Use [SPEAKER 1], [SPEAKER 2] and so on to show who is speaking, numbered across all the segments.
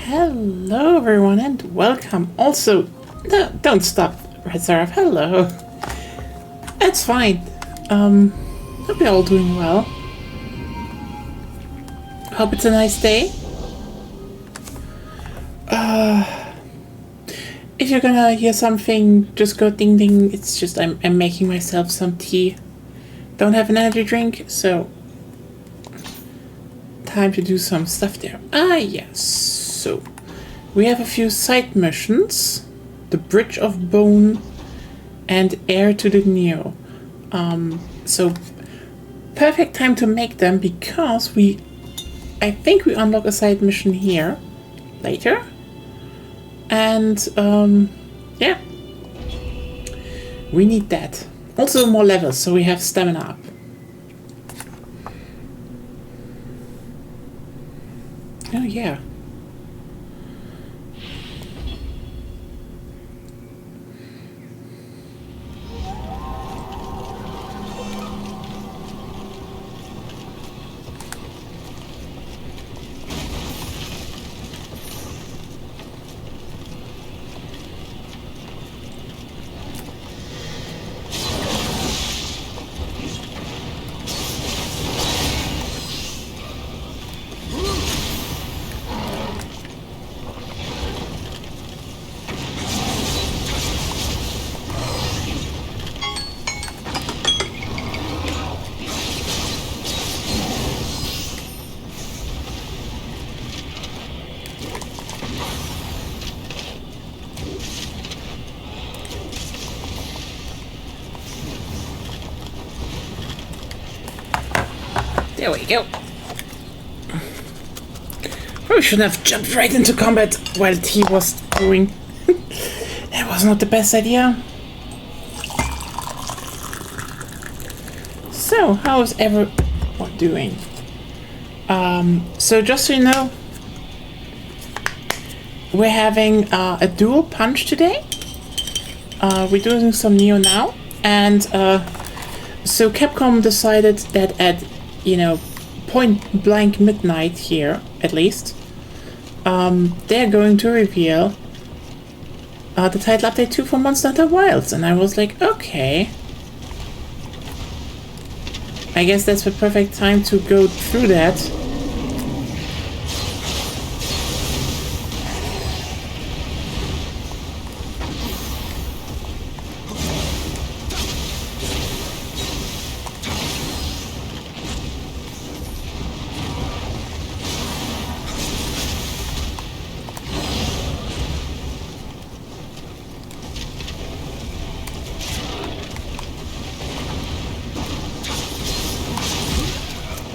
[SPEAKER 1] Hello everyone and welcome. Also, no, don't stop, Reserve. Hello. It's fine. Hope you're all doing well. Hope it's a nice day. If you're gonna hear something, just go ding ding. It's just I'm making myself some tea. Don't have an energy drink, so time to do some stuff there. Yes. So we have a few side missions: the Bridge of Bone and Heir to the Nioh. So perfect time to make them because I think we unlock a side mission here later. And yeah, we need that. Also more levels, so we have stamina up. Oh yeah. There we go. Probably shouldn't have jumped right into combat while he was doing. That was not the best idea. So, how is everyone doing? So just so you know, we're having a dual punch today. We're doing some Nioh now, and so Capcom decided that at point blank midnight here, at least, they're going to reveal the title update 2 for Monster Hunter Wilds, and I was like, okay. I guess that's the perfect time to go through that.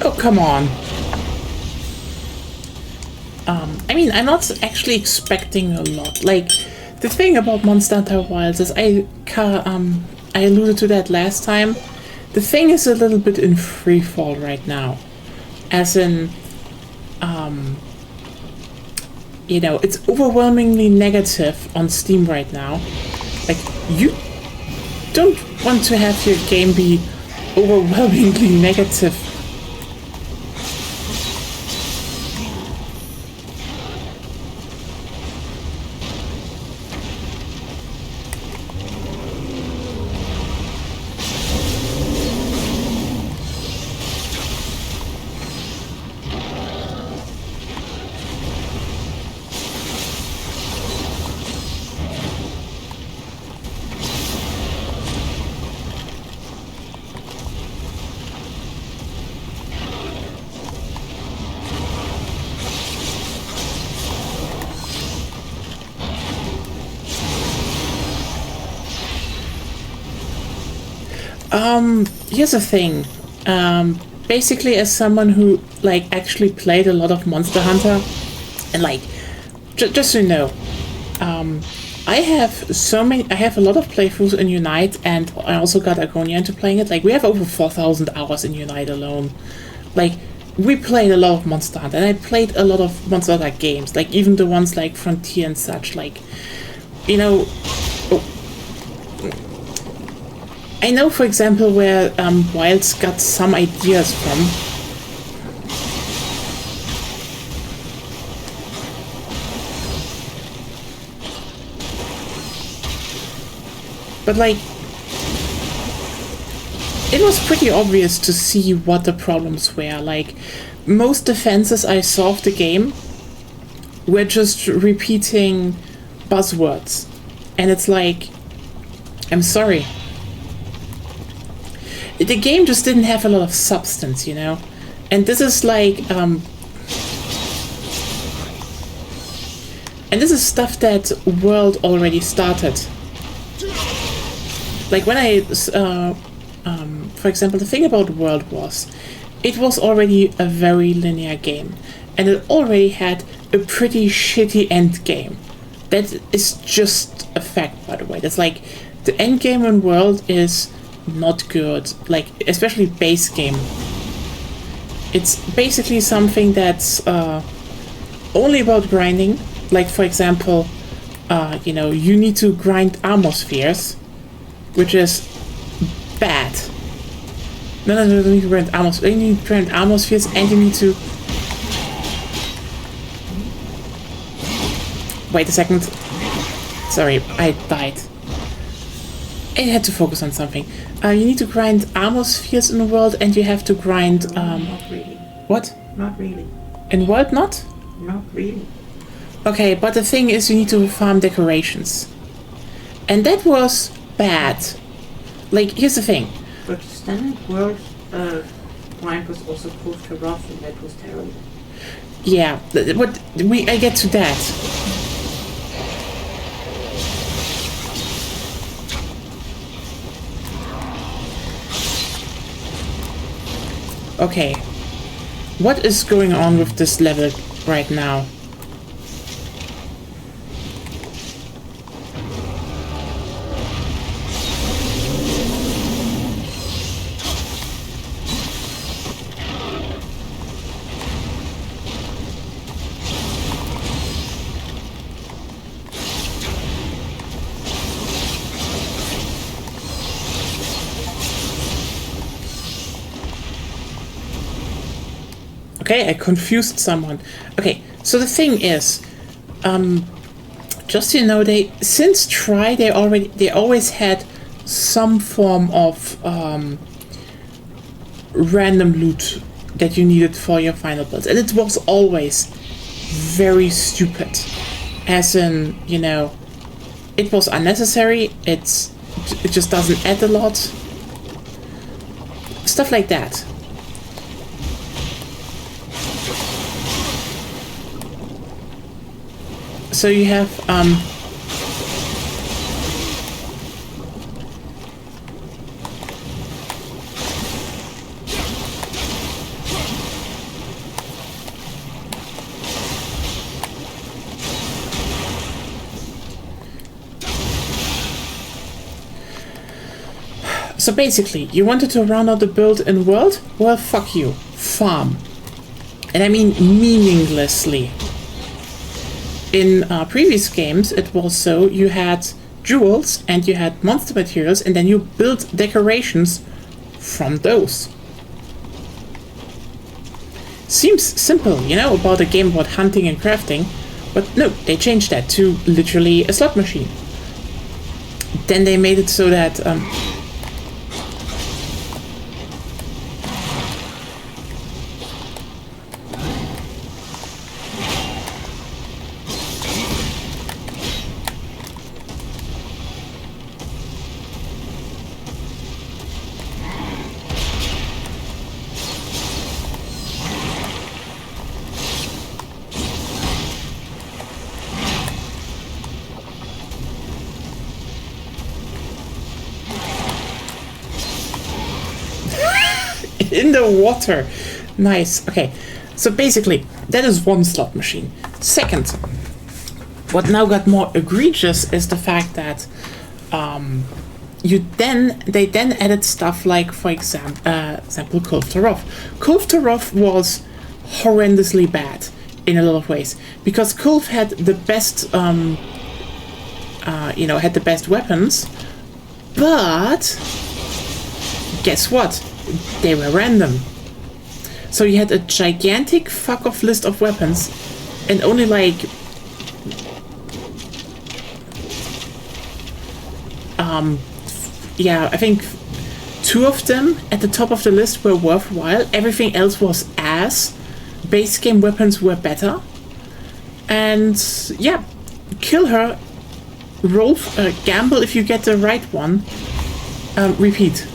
[SPEAKER 1] Oh, come on. I mean, I'm not actually expecting a lot. Like, the thing about Monster Hunter Wilds is I alluded to that last time. The thing is a little bit in free fall right now. As in, it's overwhelmingly negative on Steam right now. Like, you don't want to have your game be overwhelmingly negative. Here's the thing. Basically, as someone who actually played a lot of Monster Hunter, and just so you know, I have a lot of playthroughs in Unite, and I also got Agonia into playing it. Like, we have over 4,000 hours in Unite alone. Like, we played a lot of Monster Hunter, and I played a lot of Monster Hunter games, like even the ones like Frontier and such. Like, I know, for example, where Wilds got some ideas from. But like, it was pretty obvious to see what the problems were. Like, most defenses I saw of the game were just repeating buzzwords. And it's like, I'm sorry. The game just didn't have a lot of substance, you know? And this is like, and this is stuff that World already started. Like when I, for example, the thing about World was, it was already a very linear game. And it already had a pretty shitty end game. That is just a fact, by the way. That's like, the end game in World is not good. Like, especially base game. It's basically something that's only about grinding. Like, for example, you know, you need to grind armor spheres, which is bad. No, you don't need to grind armor spheres. You need to grind armor spheres, and you need to... Wait a second. Sorry, I died. I had to focus on something. You need to grind armor spheres in the world, and you have to grind...
[SPEAKER 2] Not really.
[SPEAKER 1] What?
[SPEAKER 2] Not really.
[SPEAKER 1] In World, not?
[SPEAKER 2] Not really.
[SPEAKER 1] Okay, but the thing is, you need to farm decorations. And that was bad. Like, here's the thing.
[SPEAKER 2] But standard World grind was also proved to rough, and that was terrible.
[SPEAKER 1] Yeah, but I get to that. Okay, what is going on with this level right now? Okay, I confused someone. Okay, so the thing is, just so you know, since Try they always had some form of random loot that you needed for your final builds, and it was always very stupid. As in, you know, it was unnecessary. It just doesn't add a lot. Stuff like that. So you have so basically, you wanted to run out the build in World? Well, fuck you. Farm. And I mean meaninglessly. In previous games, it was so you had jewels and you had monster materials, and then you built decorations from those. Seems simple, you know, about a game about hunting and crafting, but no, they changed that to literally a slot machine. Then they made it so that in the water. Nice. Okay, so basically that is one slot machine. Second, what now got more egregious is the fact that they then added stuff like, for example, Kulf Taroth. Kulf Taroth was horrendously bad in a lot of ways, because Kulf had the best had the best weapons, but guess what? They were random. So you had a gigantic fuck-off list of weapons, and only like yeah, I think 2 of them at the top of the list were worthwhile. Everything else was ass. Base game weapons were better. And yeah, kill her. Roll, gamble if you get the right one. Repeat.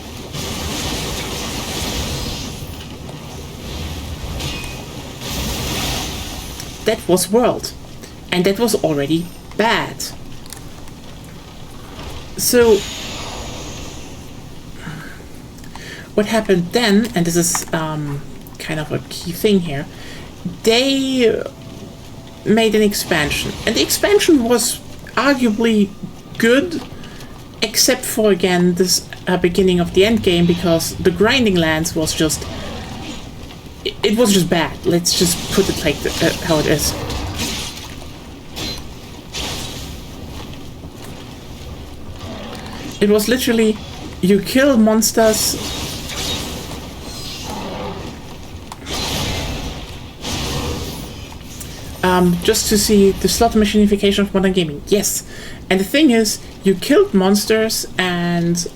[SPEAKER 1] That was world. And that was already bad. So what happened then, and this is kind of a key thing here, they made an expansion. And the expansion was arguably good, except for, again, this beginning of the end game, because the grinding lands was just... It was just bad. Let's just put it like how it is. It was literally, you kill monsters... just to see the slot machinification of modern gaming. Yes. And the thing is, you killed monsters and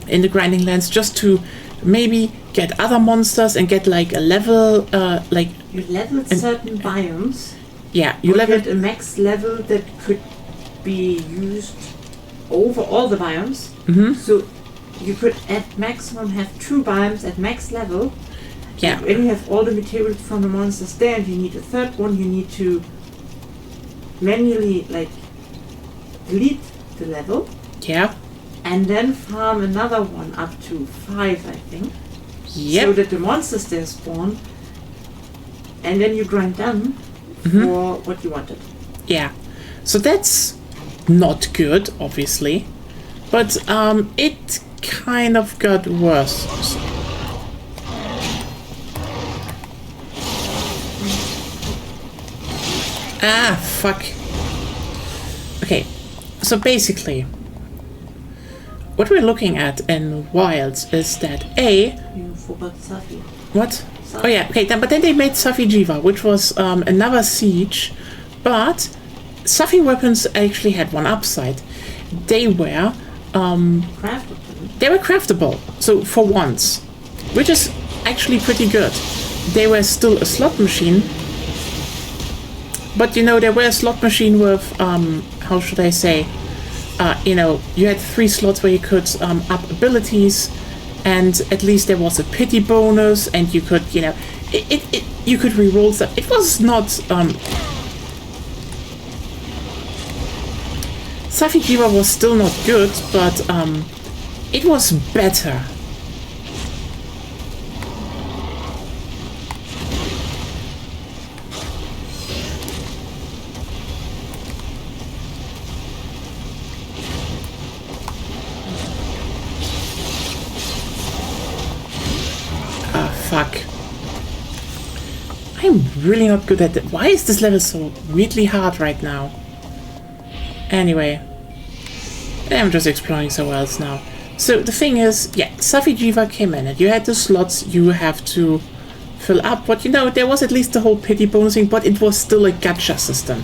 [SPEAKER 1] in the grinding lands just to maybe get other monsters and get like a level, like...
[SPEAKER 2] You leveled certain biomes.
[SPEAKER 1] Yeah, you leveled...
[SPEAKER 2] a max level that could be used over all the biomes.
[SPEAKER 1] Mm-hmm.
[SPEAKER 2] So you could at maximum have 2 biomes at max level.
[SPEAKER 1] Yeah.
[SPEAKER 2] When you have all the materials from the monsters there and you need a third one, you need to manually like delete the level.
[SPEAKER 1] Yeah.
[SPEAKER 2] And then farm another one up to 5, I think.
[SPEAKER 1] Yep.
[SPEAKER 2] So that the monsters there spawn. And then you grind them for what you wanted.
[SPEAKER 1] Yeah. So that's not good, obviously. But it kind of got worse. Ah, fuck. Okay, so basically, what we're looking at in Wilds is that
[SPEAKER 2] You forgot Safi.
[SPEAKER 1] What?
[SPEAKER 2] Safi.
[SPEAKER 1] Oh yeah, okay, but then they made Safi Jiva, which was another siege, but Safi weapons actually had one upside. They were
[SPEAKER 2] Craftable.
[SPEAKER 1] They were craftable, so for once, which is actually pretty good. They were still a slot machine, but you know, they were a slot machine with, how should I say, you know, you had 3 slots where you could up abilities, and at least there was a pity bonus, and you could, you know, you could reroll stuff. It was not, Safi Jiva was still not good, but it was better. Fuck. I'm really not good at it. Why is this level so weirdly hard right now? Anyway. I'm just exploring somewhere else now. So the thing is, yeah, Safi Jiva came in and you had the slots you have to fill up. But you know, there was at least the whole pity bonusing, but it was still a gacha system.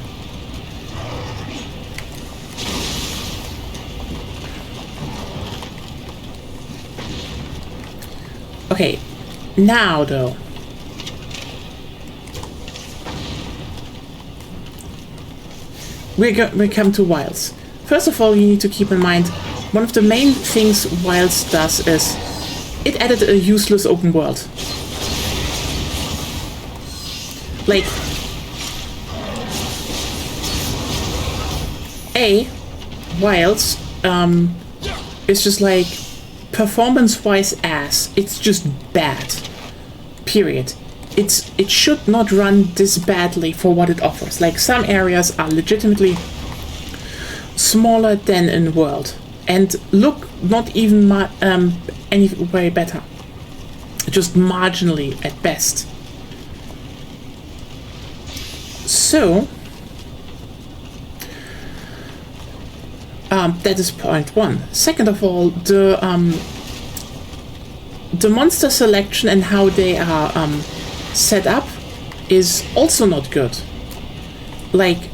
[SPEAKER 1] Okay. Now, though, we come to Wilds. First of all, you need to keep in mind, one of the main things Wilds does is it added a useless open world. Like, Wilds is just like performance-wise ass. It's just bad. Period. It should not run this badly for what it offers. Like, some areas are legitimately smaller than in World and look not even any way better. Just marginally at best. So that is point 1. Second of all, the monster selection and how they are set up is also not good. Like,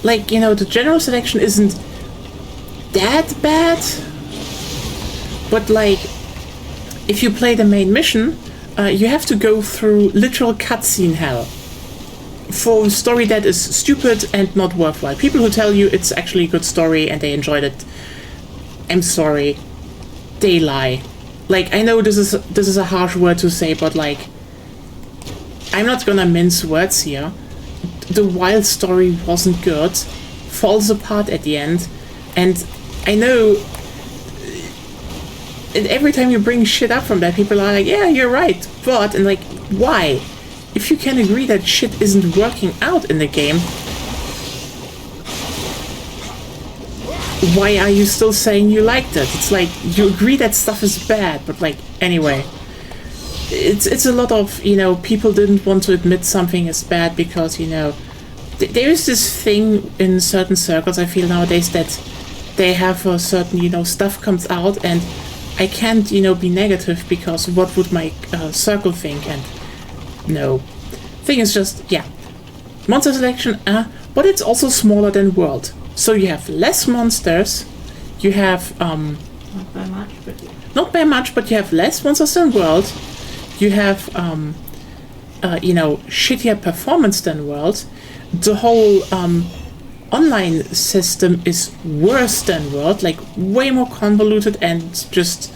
[SPEAKER 1] like, you know, the general selection isn't that bad, but like, if you play the main mission, you have to go through literal cutscene hell for a story that is stupid and not worthwhile. People who tell you it's actually a good story and they enjoyed it, I'm sorry, they lie. Like, I know this is a harsh word to say, but like, I'm not gonna mince words here. The wild story wasn't good, falls apart at the end, and I know, and every time you bring shit up from that, people are like, yeah, you're right, but, and like, why? If you can agree that shit isn't working out in the game, why are you still saying you liked it? It's like, you agree that stuff is bad, but like, anyway. It's a lot of, you know, people didn't want to admit something is bad because, you know, there is this thing in certain circles, I feel nowadays, that they have a certain, you know, stuff comes out and I can't, you know, be negative because what would my circle think? And no. Thing is just, yeah. Monster selection, but it's also smaller than World. So you have less monsters, you have,
[SPEAKER 2] Not by much, but yeah.
[SPEAKER 1] not by much, but you have less monsters than World. You have, you know, shittier performance than World. The whole online system is worse than World, like way more convoluted and just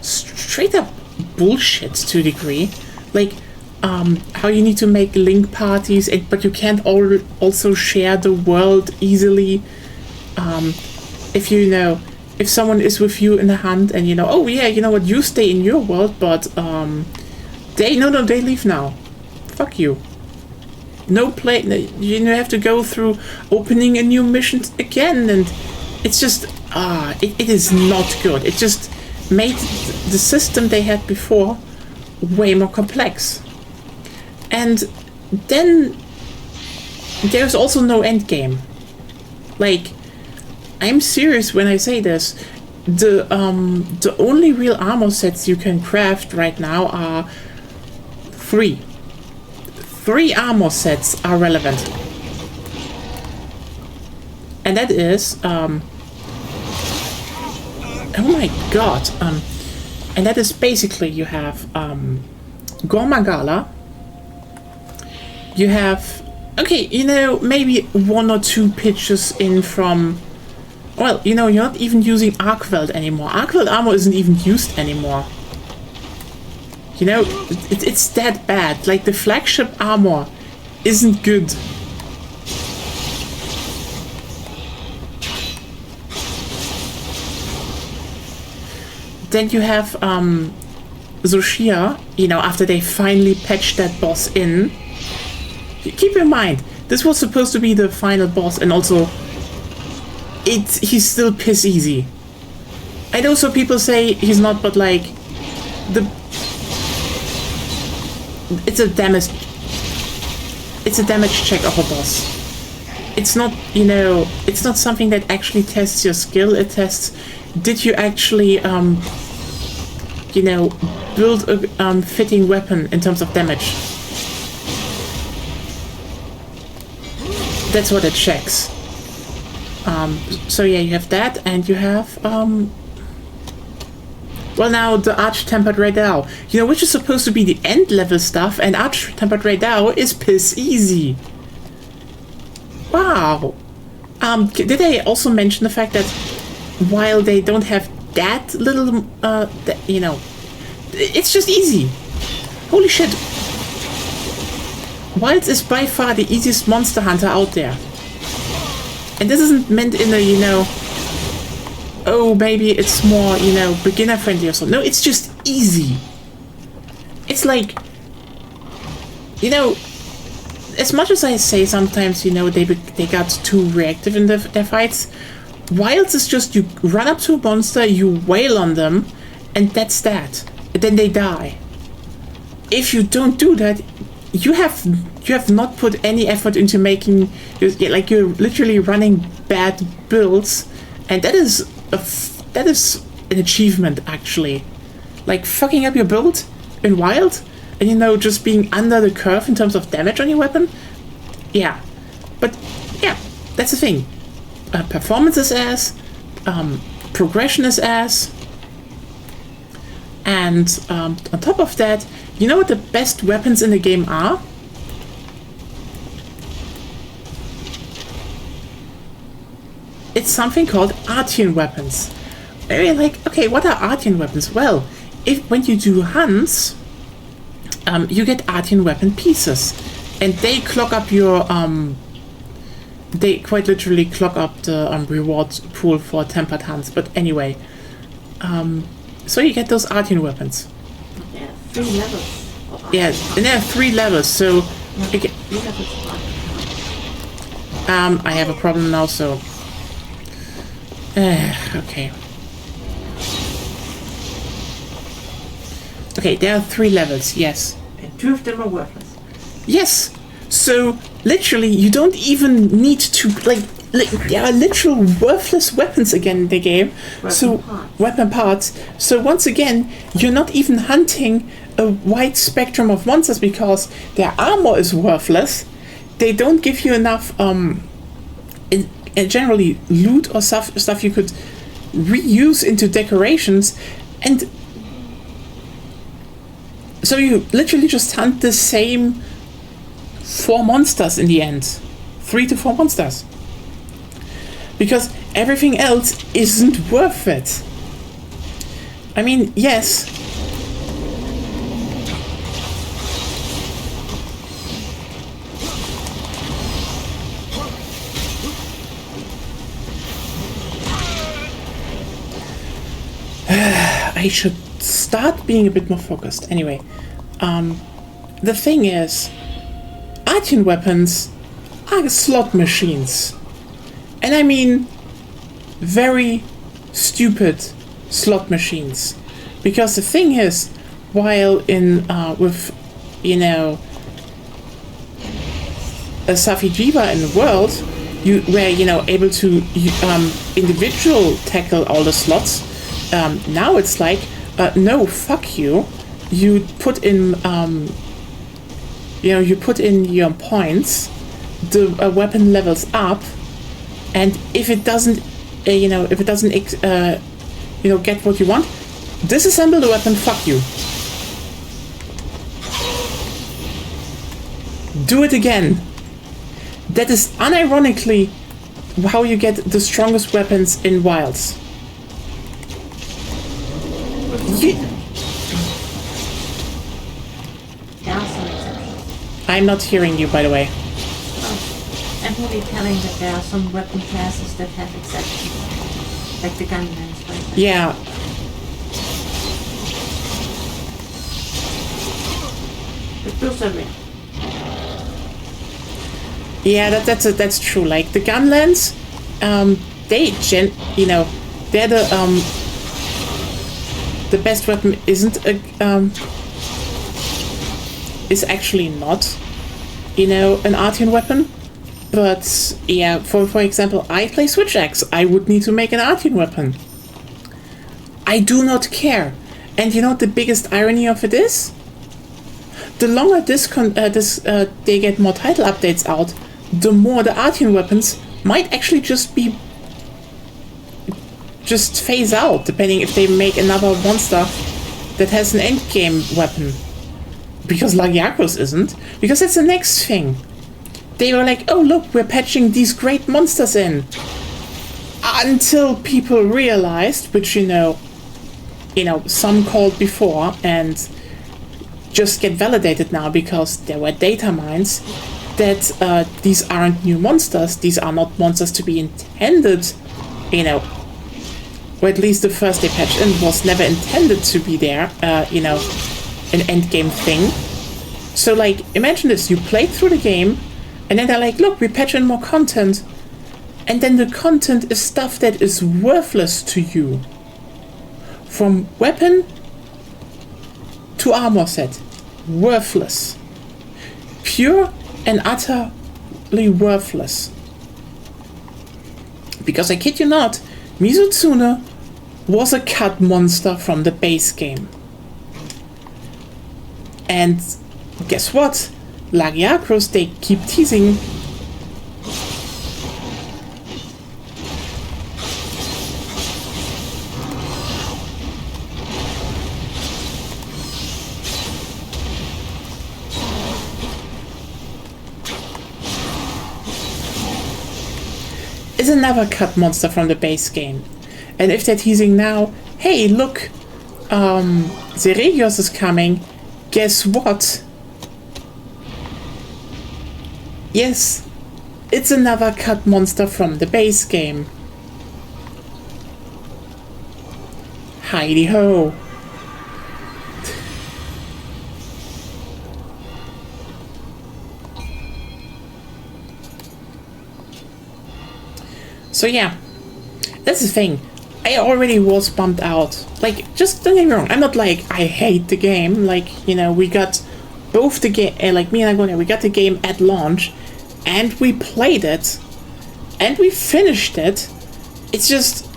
[SPEAKER 1] straight up bullshit to a degree. Like, how you need to make link parties, but you can't also share the world easily. If you know, if someone is with you in a hunt and you know, oh yeah, you know what, you stay in your world, but they leave now. Fuck you. No play. You have to go through opening a new mission again, and it's just it is not good. It just made the system they had before way more complex. And then there's also no end game. Like, I'm serious when I say this. The only real armor sets you can craft right now are 3. 3 armor sets are relevant. And that is oh my god. And that is basically you have Gormagala. You have, okay, you know, maybe 1 or 2 pitches in from, well, you know, you're not even using Arcweld anymore. Arcweld armor isn't even used anymore. You know, it's that bad. Like, the flagship armor isn't good. Then you have Zoshia, you know, after they finally patched that boss in. Keep in mind, this was supposed to be the final boss, and also he's still piss easy. I know some people say he's not, but like it's a damage check of a boss. It's not, you know, it's not something that actually tests your skill. It tests, did you actually you know, build a fitting weapon in terms of damage. That's what it checks. So yeah, you have that, and you have well, now the Arch-Tempered Raidao, you know, which is supposed to be the end level stuff, and Arch-Tempered Raidao is piss easy. Wow. Did I also mention the fact that while they don't have that little, you know, it's just easy. Holy shit. Wilds is by far the easiest monster hunter out there. And this isn't meant in a, you know, oh, maybe it's more, you know, beginner friendly or something. No, it's just easy. It's like, you know, as much as I say sometimes, you know, they got too reactive in their fights, Wilds is just, you run up to a monster, you wail on them, and that's that. And then they die. If you don't do that, you have not put any effort into making, like, you're literally running bad builds, and that is an achievement, actually. Like, fucking up your build in Wild, and, you know, just being under the curve in terms of damage on your weapon. Yeah, but yeah, that's the thing. Performance is ass, progression is ass, and on top of that, you know what the best weapons in the game are? It's something called Artian weapons. And you're like, okay, what are Artian weapons? Well, when you do hunts, you get Artian weapon pieces, and they clog up your they quite literally clog up the reward pool for tempered hunts. But anyway, so you get those Artian weapons.
[SPEAKER 2] Yeah, 3 levels.
[SPEAKER 1] Yeah, and there are 3 levels. So okay. I have a problem now. So okay. Okay, there are 3 levels. Yes.
[SPEAKER 2] And 2 of them are worthless.
[SPEAKER 1] Yes. So literally, you don't even need to like there are literal worthless weapons again in the game. Weapon parts. So once again, you're not even hunting a wide spectrum of monsters because their armor is worthless. They don't give you enough generally loot or stuff you could reuse into decorations, and so you literally just hunt the same 4 monsters in the end. 3 to 4 monsters. Because everything else isn't worth it. I mean, yes. I should start being a bit more focused. Anyway, the thing is, Artian weapons are slot machines. And I mean, very stupid slot machines. Because the thing is, while with, you know, a Safijiva in the world, you were, you know, able to individual tackle all the slots. Now it's like, no, fuck you. You put in, you put in your points, the weapon levels up, and if it doesn't, get what you want, disassemble the weapon, fuck you. Do it again. That is unironically how you get the strongest weapons in Wilds. I'm not hearing you, by the way.
[SPEAKER 2] Oh, I'm only telling that there are some weapon classes that have exceptions, like the gunmen, right?
[SPEAKER 1] Yeah.
[SPEAKER 2] But those are rare.
[SPEAKER 1] Yeah, that's true. Like the gunlands, they're the best weapon is actually not, an Artian weapon. But yeah, for example, I play Switch Axe. I would need to make an Artian weapon. I do not care. And you know what the biggest irony of it is? The longer they get more title updates out, the more the Artian weapons might actually just phase out, depending if they make another monster that has an endgame weapon. Because Lagiacros isn't. Because that's the next thing. They were like, oh look, we're patching these great monsters in. Until people realized, which some called before and just get validated now because there were data mines, that these aren't new monsters. These are not monsters to be intended, or at least the first they patched in was never intended to be there, an endgame thing. So, like, imagine this, you played through the game, and then they're like, look, we patch in more content, and then the content is stuff that is worthless to you. From weapon to armor set. Worthless. Pure and utterly worthless. Because I kid you not, Mizutsune was a cut monster from the base game. And guess what? Lagiacros, they keep teasing It's a never cut monster from the base game. And if they're teasing now, hey, look, Zeregios is coming, guess what? Yes, it's a never cut monster from the base game. Heidi ho. So yeah, that's the thing. I already was bummed out. Like, just don't get me wrong, I'm not like, I hate the game. Like, you know, we got both the game, like me and Agonia, we got the game at launch, and we played it, and we finished it. It's just...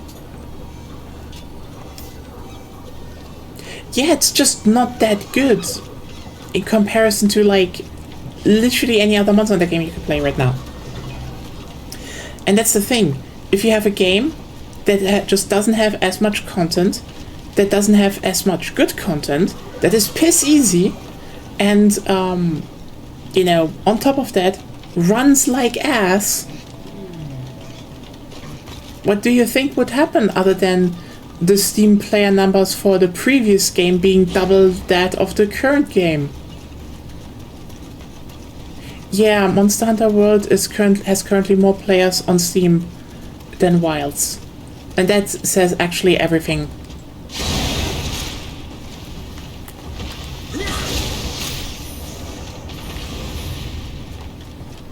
[SPEAKER 1] yeah, it's just not that good in comparison to, like, literally any other Monster Hunter game you could play right now. And that's the thing. If you have a game that just doesn't have as much content, that doesn't have as much good content, that is piss easy, and, you know, on top of that, runs like ass, what do you think would happen other than the Steam player numbers for the previous game being double that of the current game? Yeah, Monster Hunter World has currently more players on Steam than Wilds. And that says actually everything.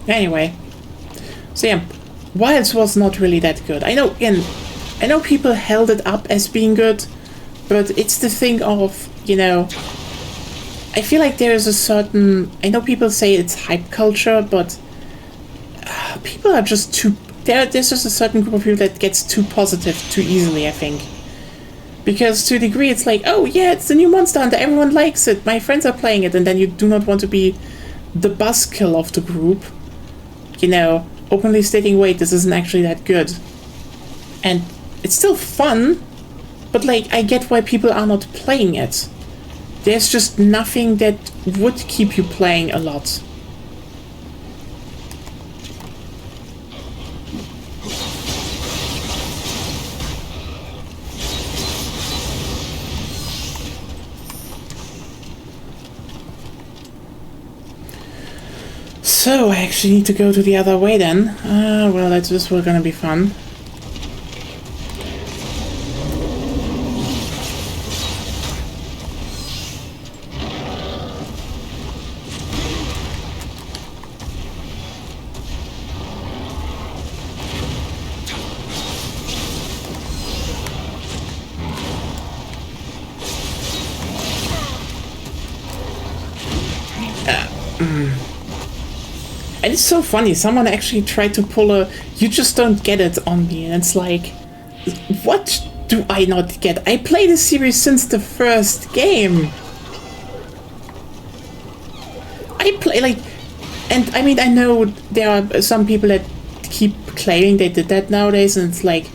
[SPEAKER 1] Anyway. So yeah, Wilds was not really that good. I know people held it up as being good, but it's the thing of, you know, I feel like there is a certain... I know people say it's hype culture, but people are just too... There's just a certain group of people that gets too positive too easily, I think. Because to a degree it's like, oh yeah, it's the new Monster Hunter, everyone likes it, my friends are playing it, and then you do not want to be the buzzkill of the group. You know, openly stating, wait, this isn't actually that good. And it's still fun, but like, I get why people are not playing it. There's just nothing that would keep you playing a lot. So, I actually need to go to the other way then. Well, this was gonna be fun. And it's so funny, someone actually tried to pull a "you just don't get it" on me, and it's like, what do I not get? I play this series since the first game. I play, like, and I mean, I know there are some people that keep claiming they did that nowadays, and it's like,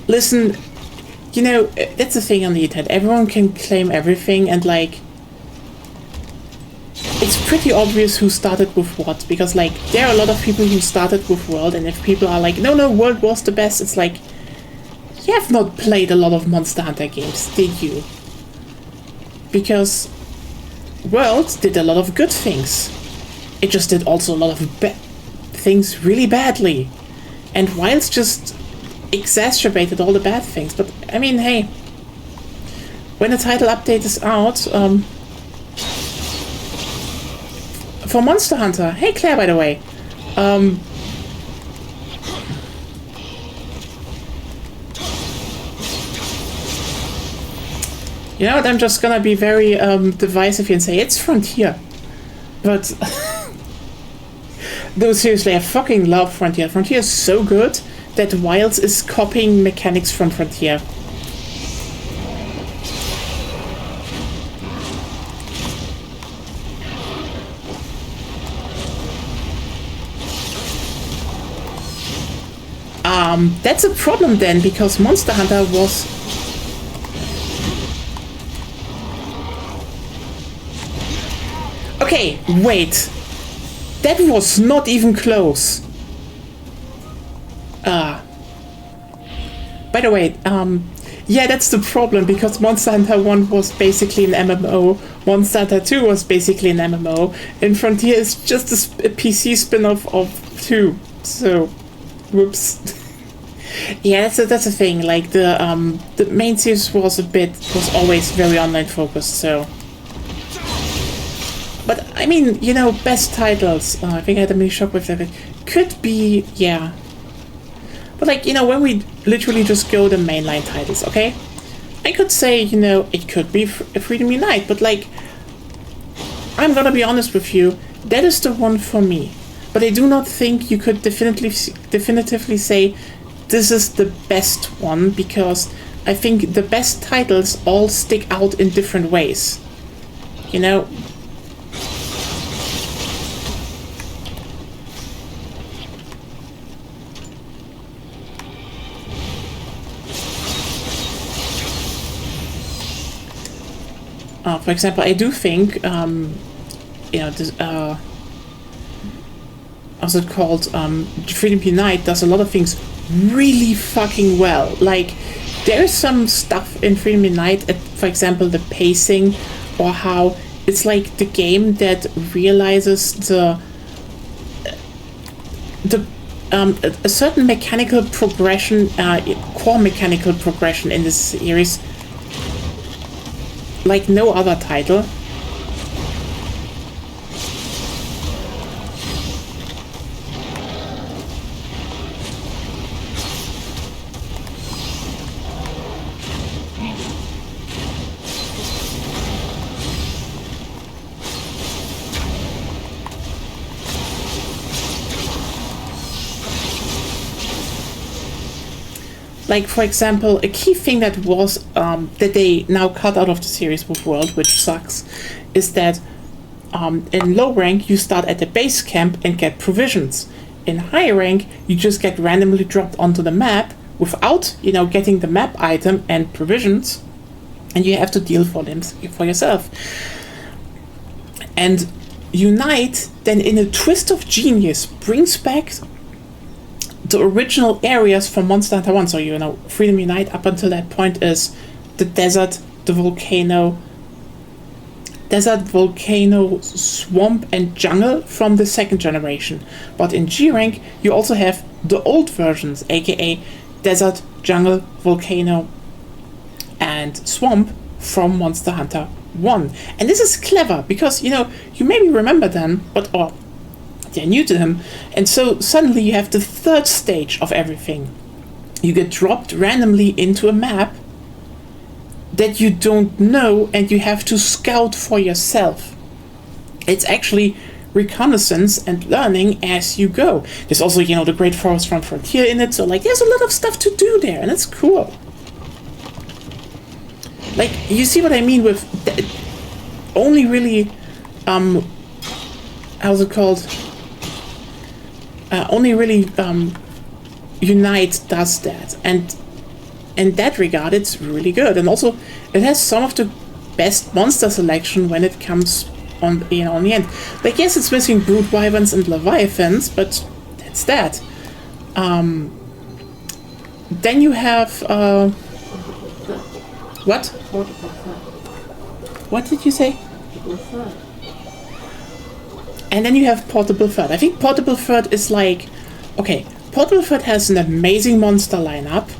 [SPEAKER 1] listen, you know, that's the thing on the internet, everyone can claim everything, and like, it's pretty obvious who started with what, because like, there are a lot of people who started with World, and if people are like, no, World was the best, it's like, you have not played a lot of Monster Hunter games, did you? Because World did a lot of good things. It just did also a lot of things really badly. And Wilds just exacerbated all the bad things. But, I mean, hey, when the title update is out, for Monster Hunter, hey Claire, by the way, you know what, I'm just gonna be very divisive here and say it's Frontier. But no, seriously, I fucking love Frontier. Frontier is so good that Wilds is copying mechanics from Frontier. That's a problem then, because Monster Hunter was... Okay, wait. That was not even close. By the way, yeah, that's the problem, because Monster Hunter 1 was basically an MMO, Monster Hunter 2 was basically an MMO, and Frontier is just a PC spin-off of 2. So, whoops. Yeah, that's the thing. Like the main series was always very online focused. So, but I mean, you know, best titles. I think I had a mini shock with that. Could be, yeah. But like, you know, when we literally just go the mainline titles, okay? I could say, you know, it could be Freedom Unite, but like, I'm gonna be honest with you, that is the one for me. But I do not think you could definitively say this is the best one, because I think the best titles all stick out in different ways. You know? For example, I do think, you know, this, how's it called? Freedom Unite does a lot of things really fucking well. Like, there's some stuff in Freedom Unite, for example, the pacing, or how it's like the game that realizes a certain mechanical progression, core mechanical progression in this series, like no other title. Like, for example, a key thing that was that they now cut out of the series with World, which sucks, is that in low rank you start at the base camp and get provisions. In high rank you just get randomly dropped onto the map without, you know, getting the map item and provisions, and you have to deal for them for yourself. And Unite then, in a twist of genius, brings back the original areas from Monster Hunter 1. So, you know, Freedom Unite up until that point is the desert, the volcano, swamp and jungle from the second generation. But in G rank you also have the old versions, aka desert, jungle, volcano and swamp from Monster Hunter 1. And this is clever because, you know, you maybe remember them, but they're new to him, and so suddenly you have the third stage of everything. You get dropped randomly into a map that you don't know, and you have to scout for yourself. It's actually reconnaissance and learning as you go. There's also, you know, the Great Forest from Frontier in it, so like there's a lot of stuff to do there, and it's cool. Like, you see what I mean with only really how's it called? Only really Unite does that, and in that regard it's really good. And also it has some of the best monster selection when it comes on, you know, on the end. Like, yes, it's missing Brood Wyverns and Leviathans, but that's that. Then you have what? What did you say? And then you have Portable Third. I think Portable Third is like, okay, Portable Third has an amazing monster lineup.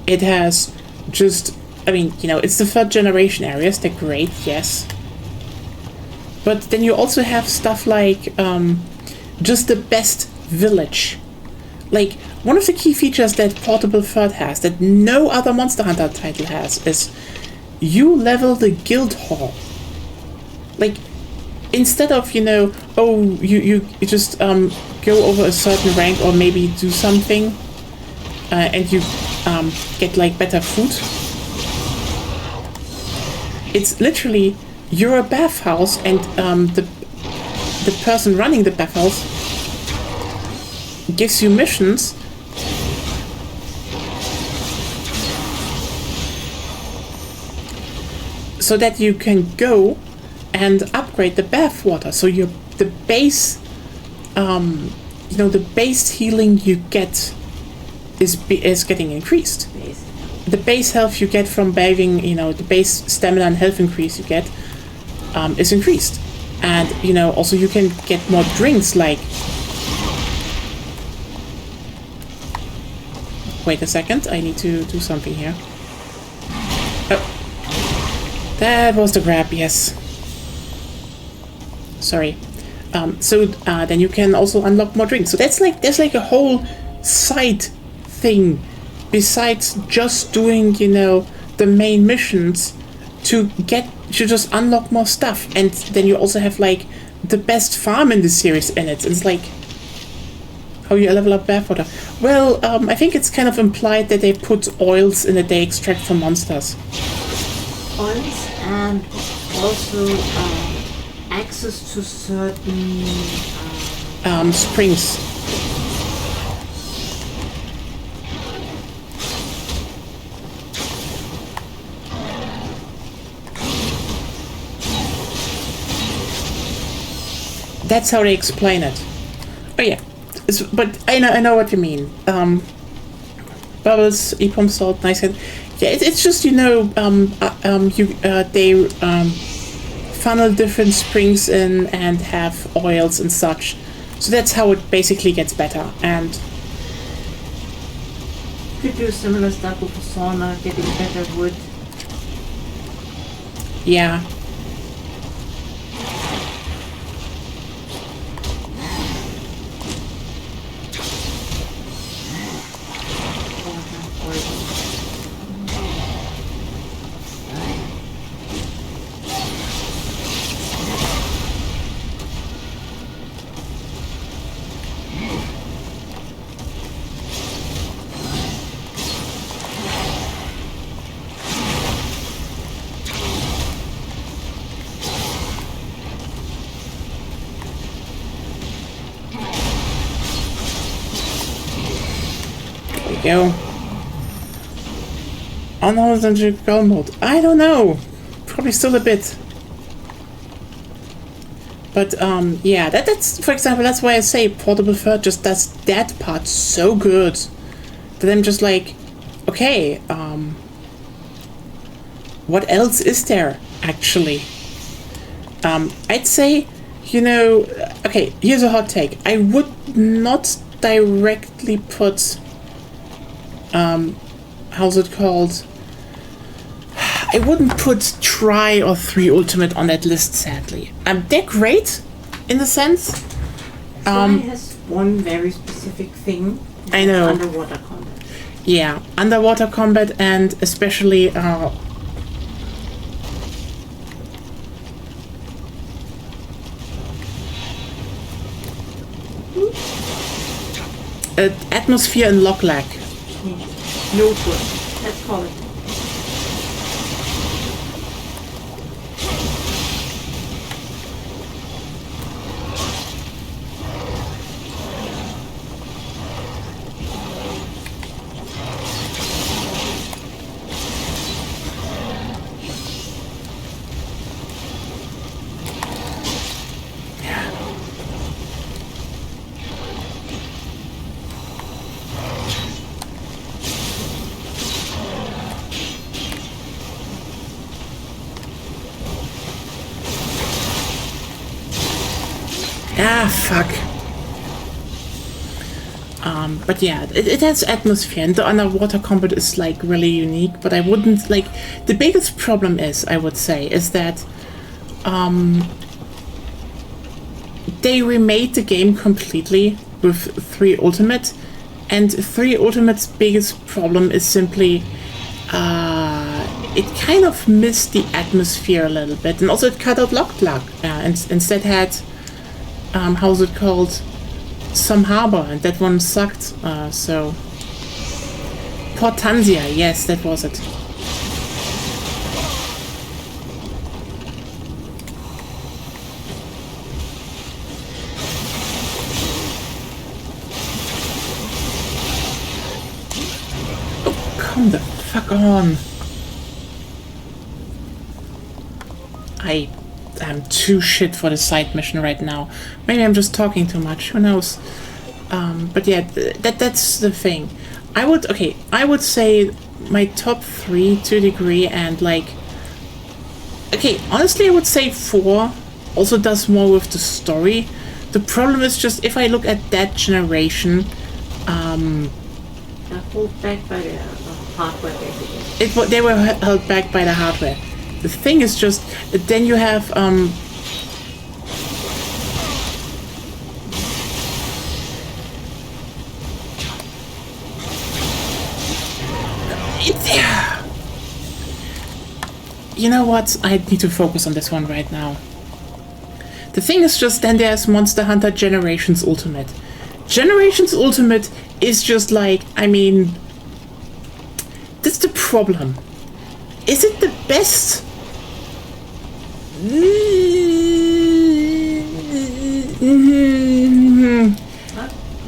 [SPEAKER 1] It has just, I mean, you know, it's the third generation areas. They're great, yes. But then you also have stuff like just the best village. Like, one of the key features that Portable Third has that no other Monster Hunter title has is you level the guild hall. Like, instead of, you know, oh, you just go over a certain rank or maybe do something and you get like better food. It's literally, you're a bathhouse, and the person running the bathhouse gives you missions so that you can go and upgrade the bath water. So the base, you know, the base healing you get is getting increased.
[SPEAKER 2] Base.
[SPEAKER 1] The base health you get from bathing, you know, the base stamina and health increase you get is increased. And, you know, also you can get more drinks, like... Wait a second, I need to do something here. Oh. That was the grab, yes. Sorry. So then you can also unlock more drinks. So there's like a whole side thing besides just doing, you know, the main missions to just unlock more stuff. And then you also have like the best farm in the series in it. It's like how you level up barewater. Well, I think it's kind of implied that they put oils in that they extract from monsters.
[SPEAKER 2] Oils and also access to certain
[SPEAKER 1] springs. That's how they explain it. Oh yeah, but I know what you mean. Bubbles, epom salt, nice. Yeah, it's just, you know, they funnel different springs in and have oils and such. So that's how it basically gets better. And
[SPEAKER 2] you could do similar stuff with a sauna, getting better wood.
[SPEAKER 1] Yeah. Go. Unhorizontal goal mode. I don't know. Probably still a bit. But yeah, that's, for example, that's why I say Portable Fur just does that part so good that I'm just like, okay, what else is there actually? I'd say, you know, okay, here's a hot take. I would not directly put how's it called? I wouldn't put Try or 3 Ultimate on that list, sadly. They're great, in the sense.
[SPEAKER 2] Try has one very specific thing.
[SPEAKER 1] I know.
[SPEAKER 2] Underwater combat.
[SPEAKER 1] Yeah, underwater combat, and especially atmosphere and lock lag.
[SPEAKER 2] No good. Let's call it.
[SPEAKER 1] Ah, fuck. But yeah, it has atmosphere, and the underwater combat is like really unique, but I wouldn't like, the biggest problem is, I would say, is that they remade the game completely with 3 Ultimate, and 3 Ultimate's biggest problem is simply it kind of missed the atmosphere a little bit, and also it cut out lock lag, and instead had how's it called? Some harbor, and that one sucked. So Port Tanzia, yes, that was it. Oh, come the fuck on! I'm too shit for the side mission right now. Maybe I'm just talking too much, who knows. But yeah, that's the thing. I would say my top 3 to a degree, and like, okay, honestly I would say 4 also does more with the story. The problem is just if I look at that generation,
[SPEAKER 2] Pulled back by the hardware, basically.
[SPEAKER 1] they were held back by the hardware. The thing is just then you have you know what? I need to focus on this one right now. The thing is just then there's Monster Hunter Generations Ultimate. Generations Ultimate is just like, I mean, that's the problem. Is it the best?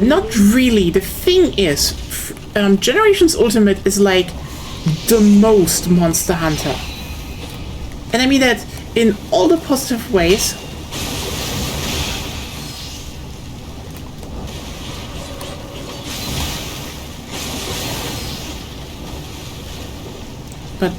[SPEAKER 1] Not really. The thing is, Generations Ultimate is like the most Monster Hunter. And I mean that in all the positive ways. But,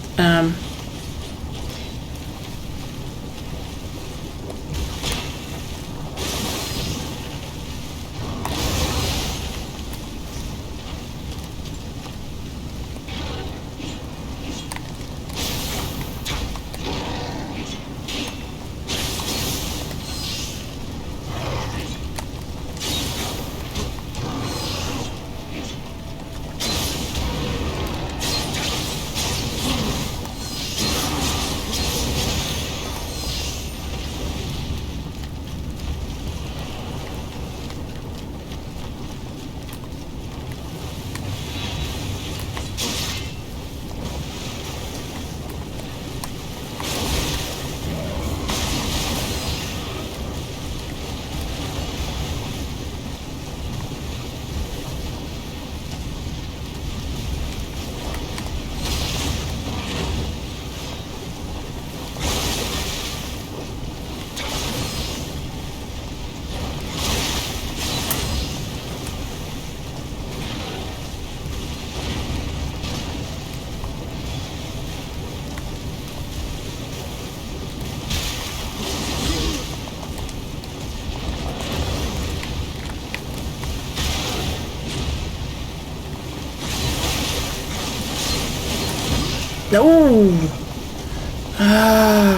[SPEAKER 1] no!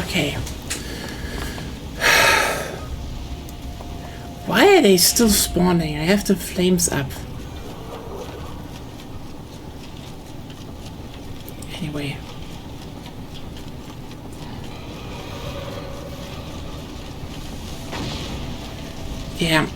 [SPEAKER 1] Okay. Why are they still spawning? I have the flames up. Anyway. Yeah.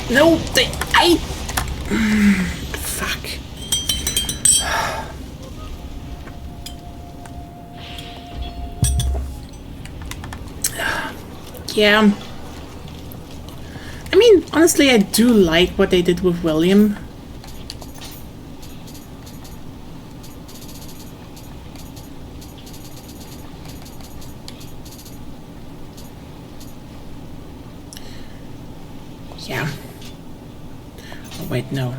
[SPEAKER 1] No, fuck. Yeah. I mean, honestly, I do like what they did with William. Yeah. Oh, wait, no.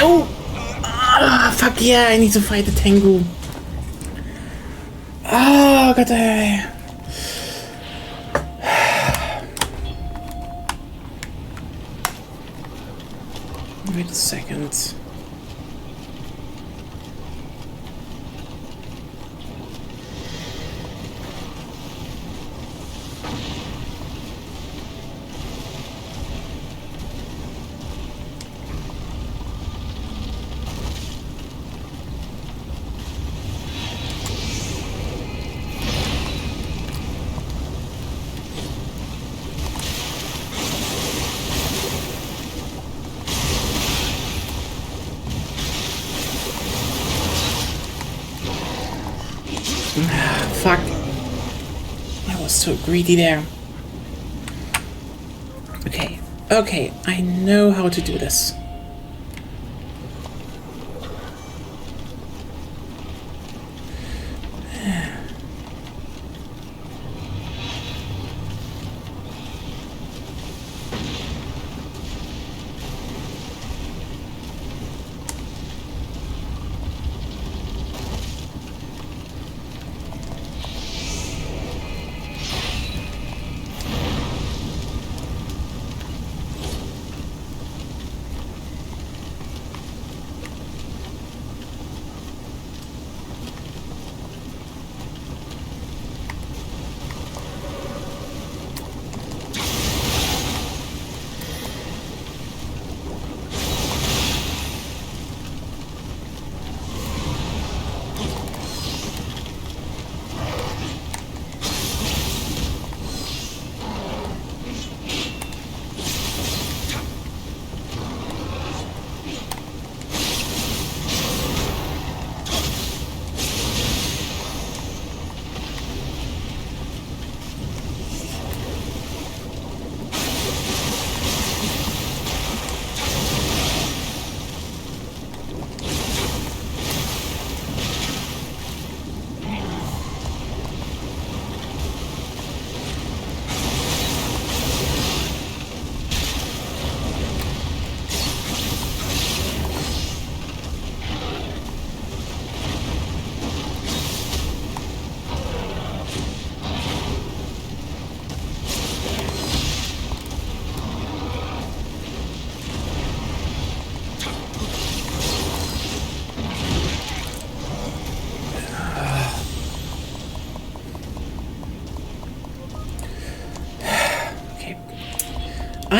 [SPEAKER 1] No! Ah, fuck yeah, I need to fight the Tengu. Oh, God. Wait a second. Fuck. I was so greedy there. Okay, okay, I know how to do this.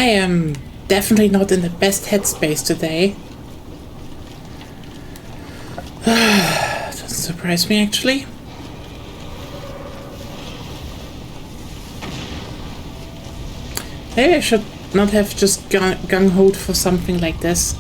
[SPEAKER 1] I am definitely not in the best headspace today. Doesn't surprise me, actually. Maybe I should not have just gung-hoed for something like this.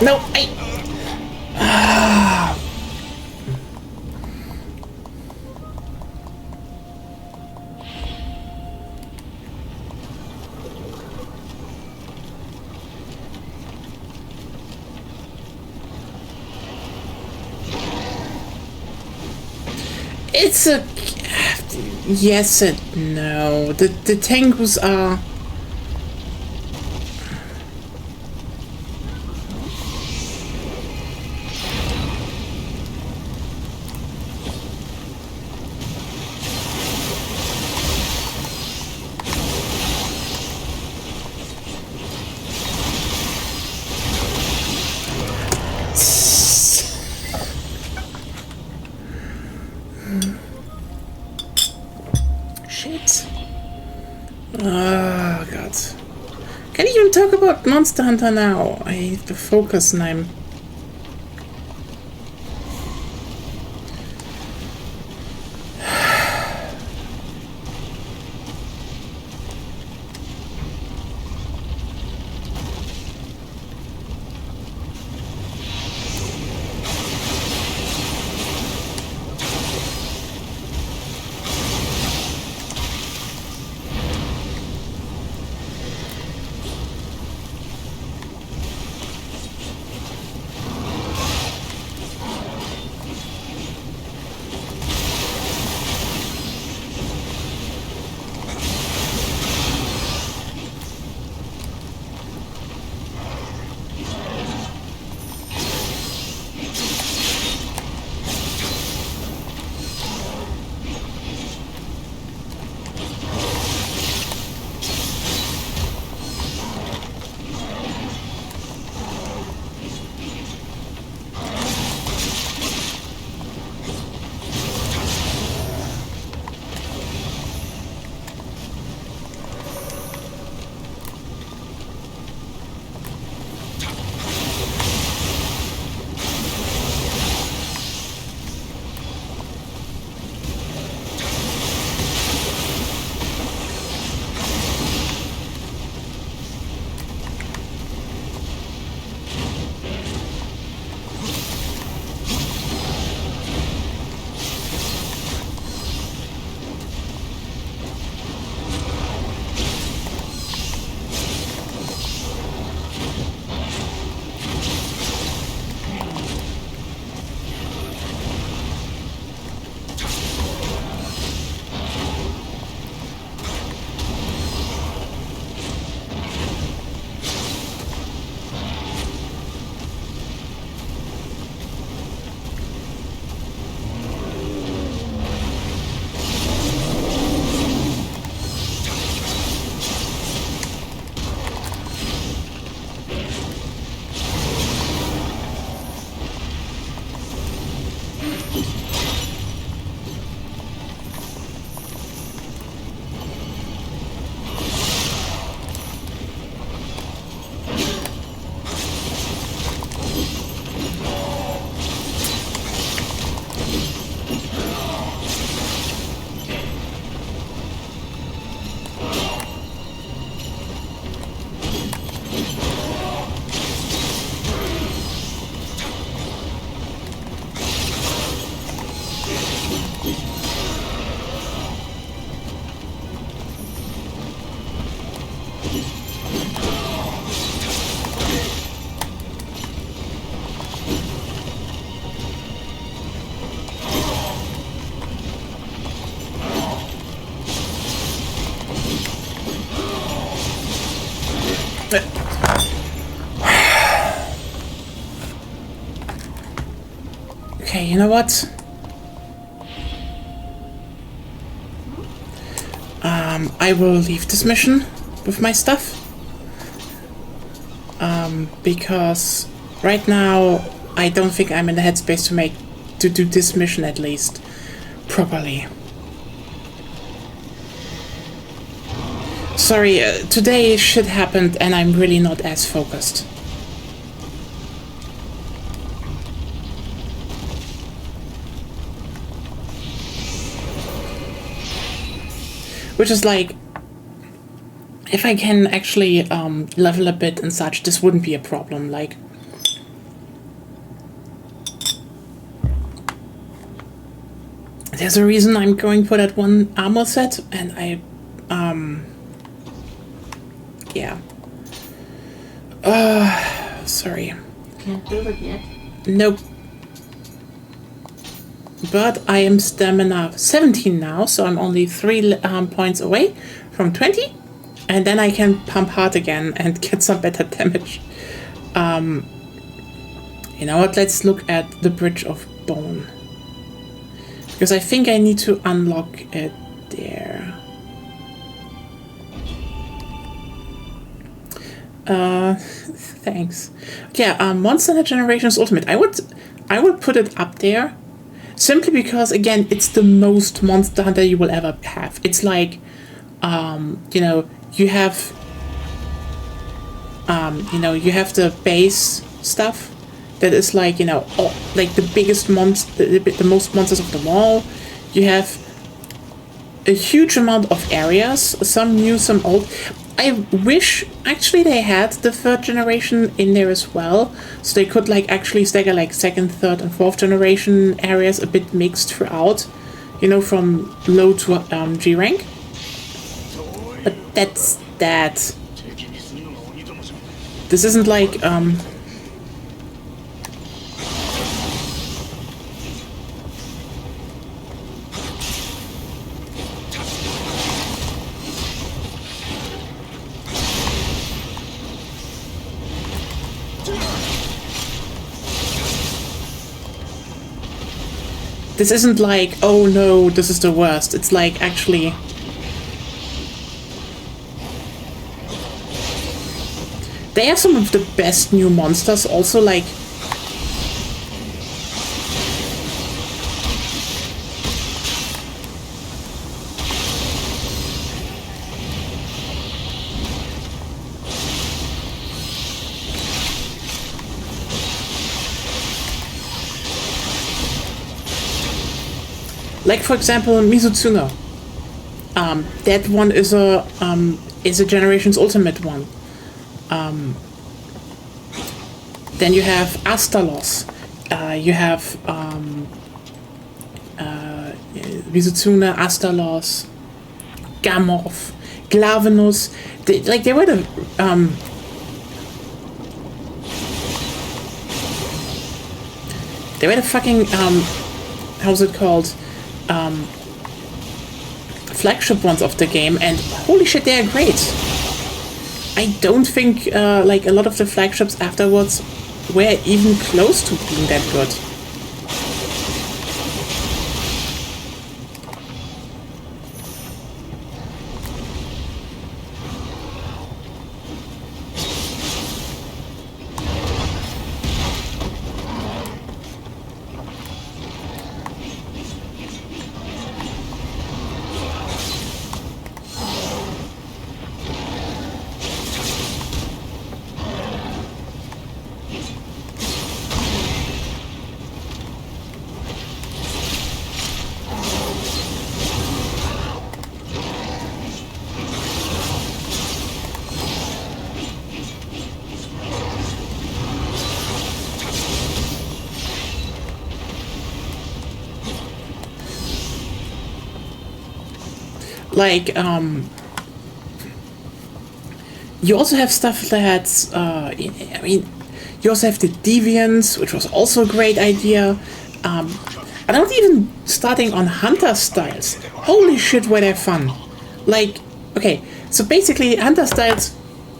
[SPEAKER 1] No, It's a... Yes and no. The Tengus are... Shit. Oh, God. Can't even talk about Monster Hunter now. I have to focus and I'm... Okay, you know what? I will leave this mission with my stuff. Because right now I don't think I'm in the headspace to do this mission at least properly. Sorry, today shit happened and I'm really not as focused. Which is like, if I can actually level a bit and such, this wouldn't be a problem. Like, there's a reason I'm going for that one armor set, and yeah. Sorry.
[SPEAKER 2] Can't build it yet.
[SPEAKER 1] Nope. But I am stamina 17 now, so I'm only 3 points away from 20. And then I can pump hard again and get some better damage. You know what? Let's look at the Bridge of Bone. Because I think I need to unlock it there. Thanks. Yeah, Monster Hunter Generations Ultimate. I would put it up there. Simply because, again, it's the most Monster Hunter you will ever have. It's like, you know, you have the base stuff that is like, you know, like the biggest monster, the most monsters of them all. You have a huge amount of areas, some new, some old. I wish actually they had the 3rd generation in there as well, so they could like actually stagger like 2nd, 3rd, and 4th generation areas a bit mixed throughout, you know, from low to G rank. But that's that. This isn't like this isn't like, oh no, this is the worst. It's like, actually, they have some of the best new monsters also, like, for example, Mizutsuna. That one is a Generations Ultimate one. Then you have Astalos. You have Mizutsuna, Astalos, Gamorph, Glavenus. They were the fucking how's it called? Flagship ones of the game, and holy shit, they are great. I don't think like a lot of the flagships afterwards were even close to being that good. Like, you also have stuff that's, I mean, you also have the Deviants, which was also a great idea. And not even starting on Hunter styles. Holy shit, were they fun. Like, okay, so basically Hunter styles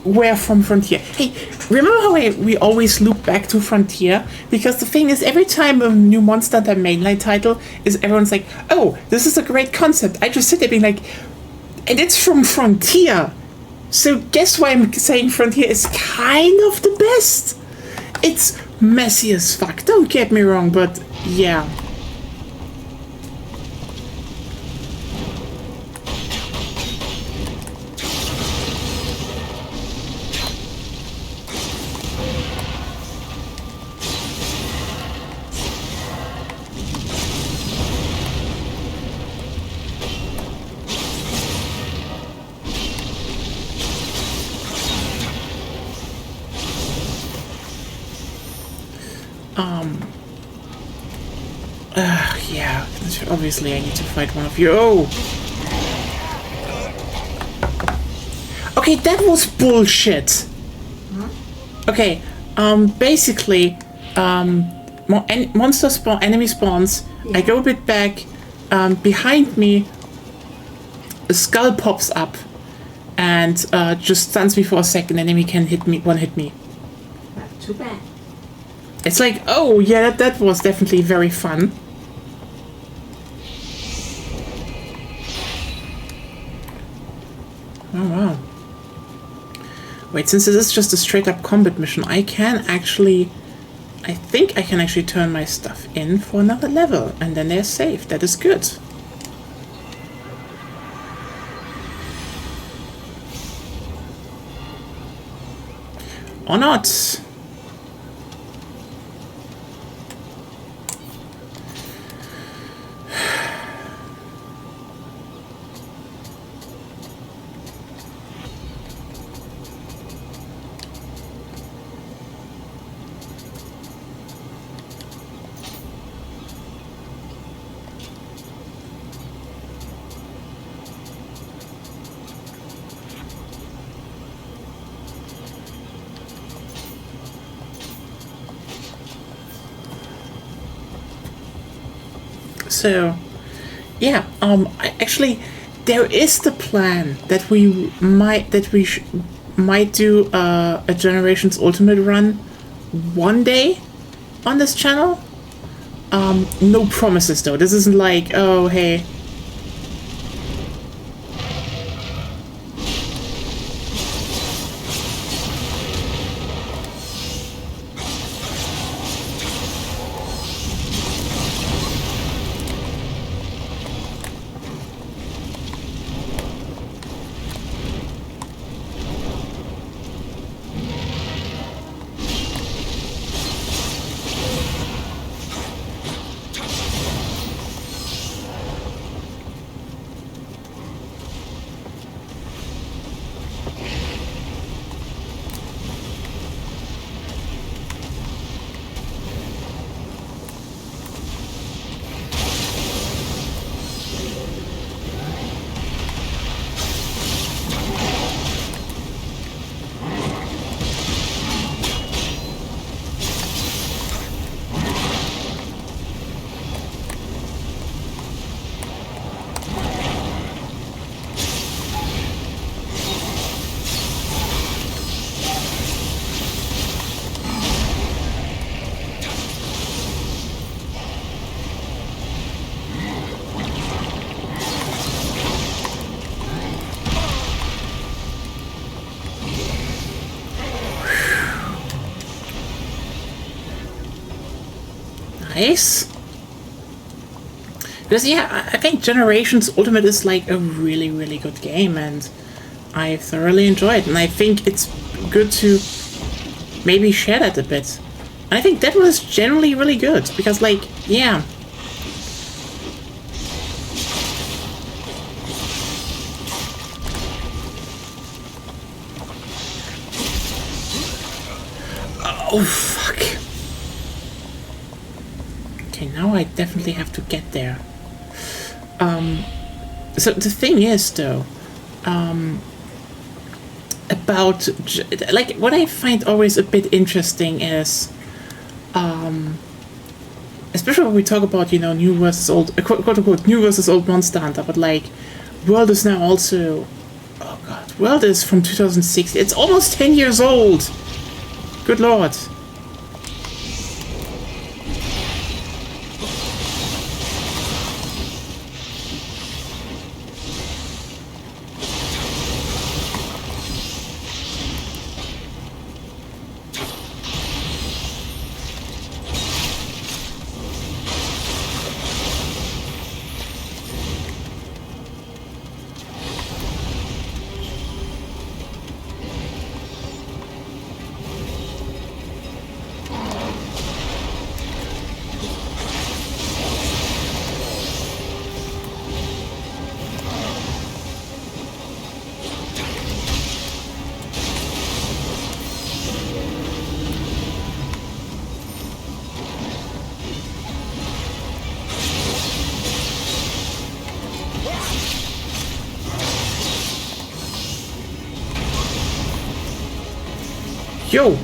[SPEAKER 1] were from Frontier. Hey, remember how we always loop back to Frontier? Because the thing is, every time a new Monster Hunter mainline title is, everyone's like, oh, this is a great concept. I just sit there being like, and it's from Frontier. So guess why I'm saying Frontier is kind of the best? It's messy as fuck, don't get me wrong, but yeah. Yeah, obviously I need to fight one of you. Oh! Okay, that was bullshit! Okay, basically, monster spawn, enemy spawns, I go a bit back, behind me, a skull pops up, and just stuns me for a second, enemy can hit me, one-hit me.
[SPEAKER 2] Not too bad.
[SPEAKER 1] It's like, oh yeah, that was definitely very fun. Oh wow. Wait, since this is just a straight up combat mission, I think I can actually turn my stuff in for another level, and then they're safe. That is good. Or not. So, yeah, actually, there is the plan that we might do a Generations Ultimate run one day on this channel. No promises though. This isn't like, oh hey. Nice. Because yeah, I think Generations Ultimate is like a really, really good game, and I thoroughly enjoy it, and I think it's good to maybe share that a bit. And I think that was generally really good, because like, yeah. Oh, fuck. Okay, now I definitely have to get there. So the thing is, though, about like what I find always a bit interesting is, especially when we talk about new versus old, quote unquote new versus old Monster Hunter, but like World is now also, oh god, World is from 2006. It's almost 10 years old. Good lord. Yo.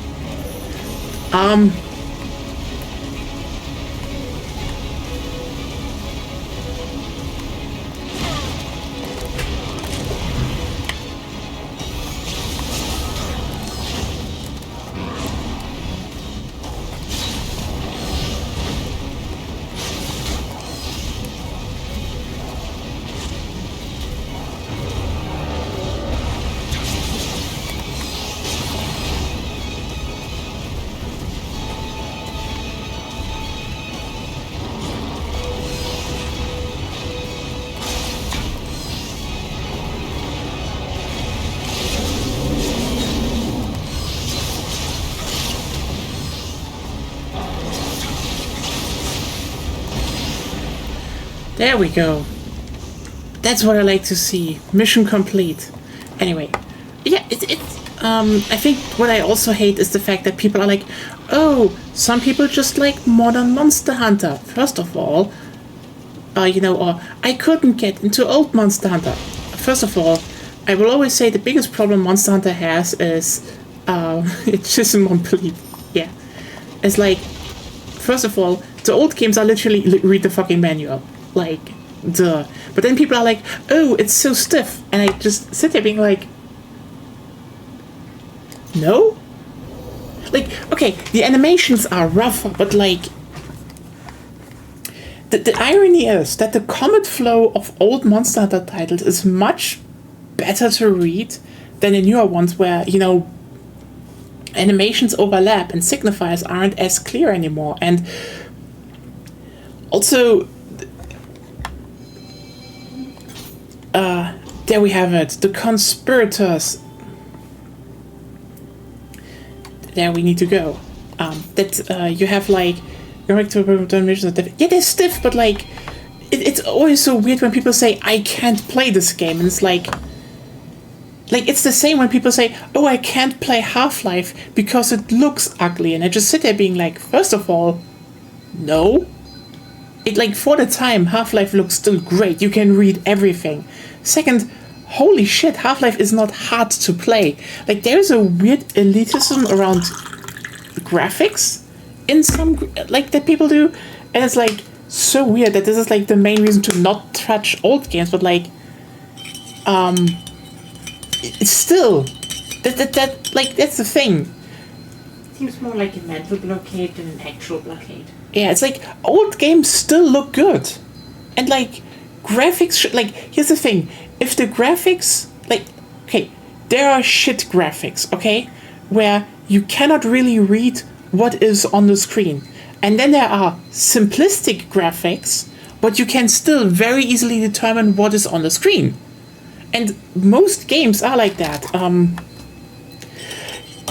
[SPEAKER 1] There we go. That's what I like to see. Mission complete. Anyway, yeah, I think what I also hate is the fact that people are like, oh, some people just like modern Monster Hunter. First of all, or I couldn't get into old Monster Hunter. First of all, I will always say the biggest problem Monster Hunter has is, it's just incomplete. Yeah. It's like, first of all, the old games are literally read the fucking manual. Like, duh. But then people are like, oh, it's so stiff. And I just sit there being like, no? Like, okay, the animations are rougher, but like, the irony is that the comic flow of old Monster Hunter titles is much better to read than the newer ones where, animations overlap and signifiers aren't as clear anymore. And also, there we have it. The conspirators. There we need to go. You have like yeah, they're stiff, but like it's always so weird when people say I can't play this game, and it's like it's the same when people say, oh, I can't play Half-Life because it looks ugly, and I just sit there being like, first of all, no. It like for the time, Half-Life looks still great. You can read everything. Second, holy shit, Half-Life is not hard to play. Like there's a weird elitism around graphics in some that people do, and it's like so weird that this is like the main reason to not touch old games. But like, it's still that's the thing.
[SPEAKER 2] Seems more like a mental blockade than an actual blockade.
[SPEAKER 1] Yeah, it's like old games still look good, and like graphics. Here's the thing: if the graphics, okay, there are shit graphics, okay, where you cannot really read what is on the screen, and then there are simplistic graphics, but you can still very easily determine what is on the screen, and most games are like that.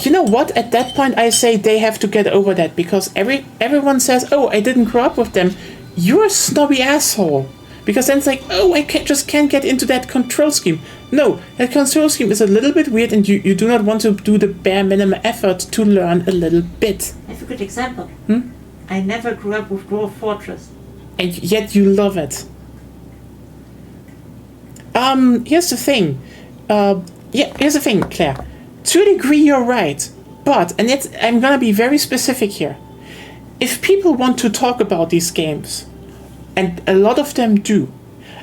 [SPEAKER 1] You know what? At that point, I say they have to get over that, because everyone says, "Oh, I didn't grow up with them." You're a snobby asshole, because then it's like, "Oh, I just can't get into that control scheme." No, that control scheme is a little bit weird, and you do not want to do the bare minimum effort to learn a little bit.
[SPEAKER 2] That's a good example. I never grew up with Dwarf Fortress,
[SPEAKER 1] and yet you love it. Here's the thing. Here's the thing, Claire. To a degree, you're right. But, and I'm gonna be very specific here. If people want to talk about these games, and a lot of them do,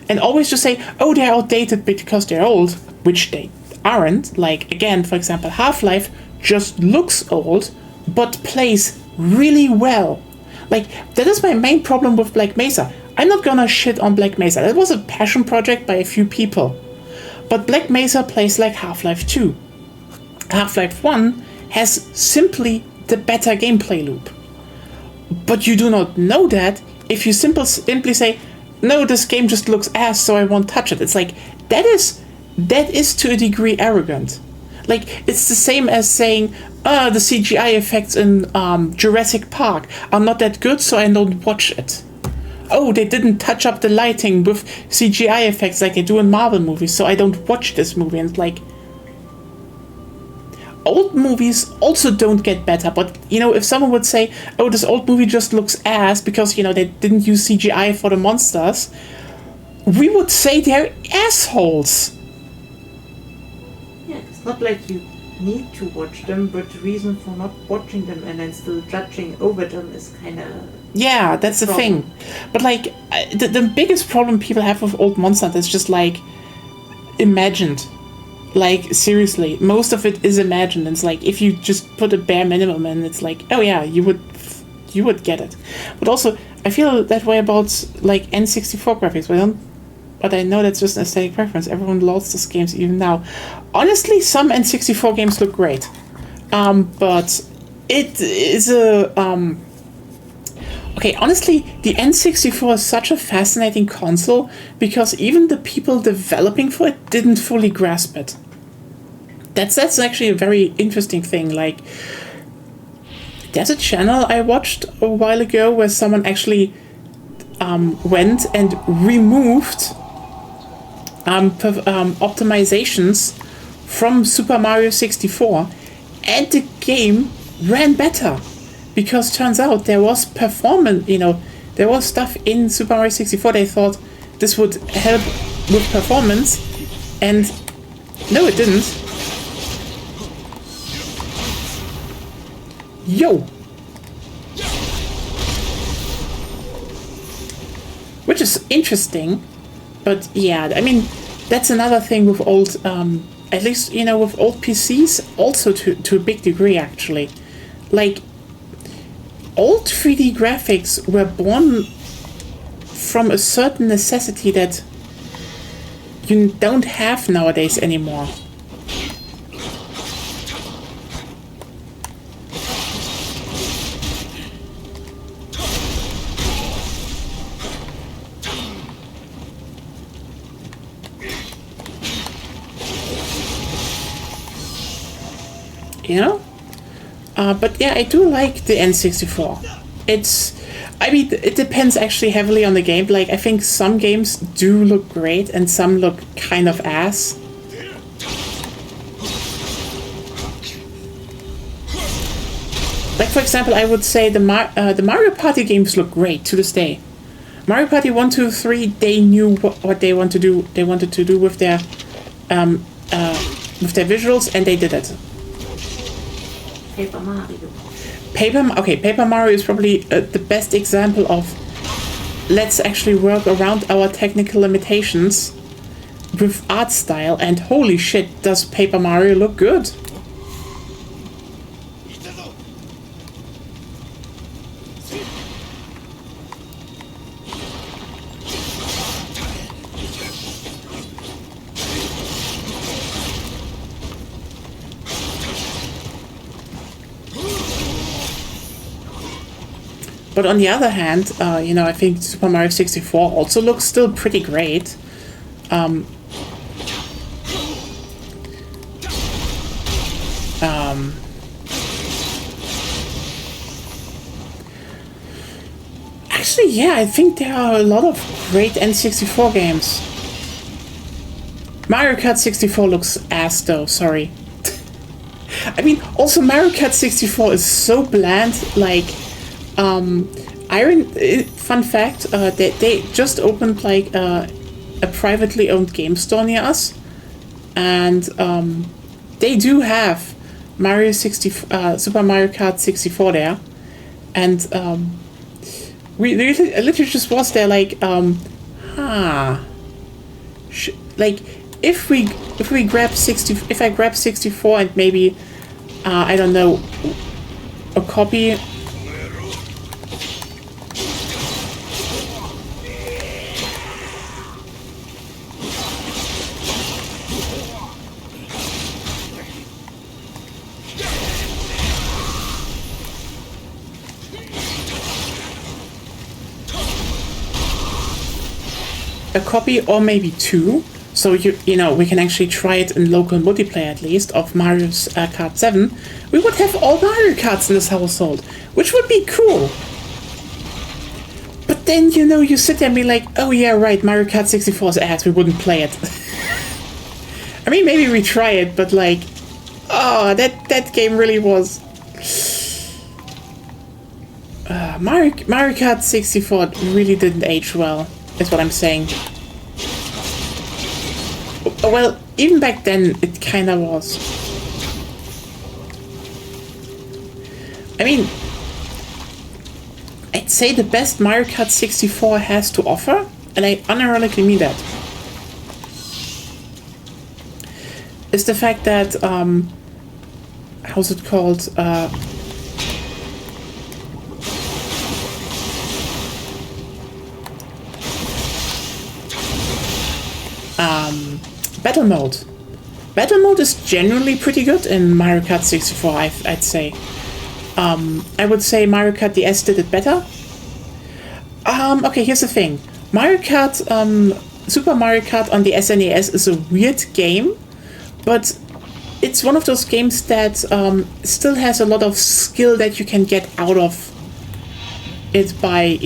[SPEAKER 1] and always just say, oh, they're outdated because they're old, which they aren't. Like, again, for example, Half-Life just looks old, but plays really well. Like, that is my main problem with Black Mesa. I'm not gonna shit on Black Mesa. That was a passion project by a few people. But Black Mesa plays like Half-Life 2. Half-Life 1 has simply the better gameplay loop. But you do not know that if you simply say, no, this game just looks ass, so I won't touch it. It's like, that is to a degree arrogant. Like, it's the same as saying, the CGI effects in Jurassic Park are not that good, so I don't watch it. Oh, they didn't touch up the lighting with CGI effects like they do in Marvel movies, so I don't watch this movie. And it's like, old movies also don't get better, but, if someone would say, oh, this old movie just looks ass because, they didn't use CGI for the monsters, we would say they're assholes.
[SPEAKER 2] Yeah, it's not like you need to watch them, but the reason for not watching them and then still judging over them is kind of...
[SPEAKER 1] Yeah, that's the thing. But, like, the biggest problem people have with old monsters is just, like, imagined. Like, seriously, most of it is imagined. It's like, if you just put a bare minimum in, it's like, oh yeah, you would get it. But also, I feel that way about, like, N64 graphics, but I know that's just an aesthetic preference. Everyone loves those games even now. Honestly, some N64 games look great. But it is okay, honestly, the N64 is such a fascinating console because even the people developing for it didn't fully grasp it. That's actually a very interesting thing. Like, there's a channel I watched a while ago where someone actually went and removed optimizations from Super Mario 64, and the game ran better. Because turns out there was performance, there was stuff in Super Mario 64 they thought this would help with performance, and no, it didn't. Yo! Which is interesting, but yeah, I mean, that's another thing with old, at least, with old PCs, also to a big degree, actually. Like, old 3D graphics were born from a certain necessity that you don't have nowadays anymore. But yeah, I do like the N64. It depends actually heavily on the game. Like, I think some games do look great and some look kind of ass. Like, for example, I would say the Mario Party games look great to this day. Mario Party 1, 2, 3, they knew what they wanted to do with their visuals, and they did it.
[SPEAKER 2] Paper Mario.
[SPEAKER 1] Paper Mario is probably the best example of let's actually work around our technical limitations with art style, and holy shit, does Paper Mario look good. But on the other hand, I think Super Mario 64 also looks still pretty great. Actually, yeah, I think there are a lot of great N64 games. Mario Kart 64 looks ass though, sorry. I mean, also Mario Kart 64 is so bland, like... fun fact, they just opened like a privately owned game store near us, and they do have Super Mario Kart 64 there, and we literally just was there like, like if I grab 64 and maybe I don't know, a copy. A copy or maybe two, so you know we can actually try it in local multiplayer at least of Mario's Kart 7. We would have all Mario Karts in this household, which would be cool. But then you sit there and be like, oh yeah, right, Mario Kart 64's ass. We wouldn't play it. I mean, maybe we try it, but like, oh, that game really was. Mario Kart 64 really didn't age well. Is what I'm saying. Well, even back then, it kind of was. I mean, I'd say the best Mario Kart 64 has to offer, and I unironically mean that, is the fact that, how's it called? Battle mode. Battle mode is generally pretty good in Mario Kart 64, I'd say. I would say Mario Kart DS did it better. Okay, here's the thing. Super Mario Kart on the SNES is a weird game, but it's one of those games that still has a lot of skill that you can get out of it by,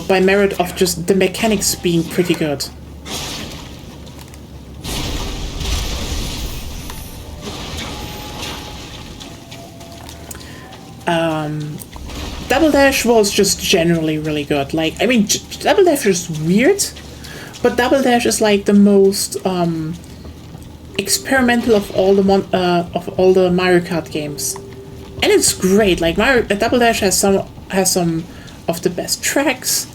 [SPEAKER 1] by merit of just the mechanics being pretty good. Double Dash was just generally really good. Like, I mean, Double Dash is weird, but Double Dash is like the most experimental of all the Mario Kart games, and it's great. Like Double Dash has some of the best tracks.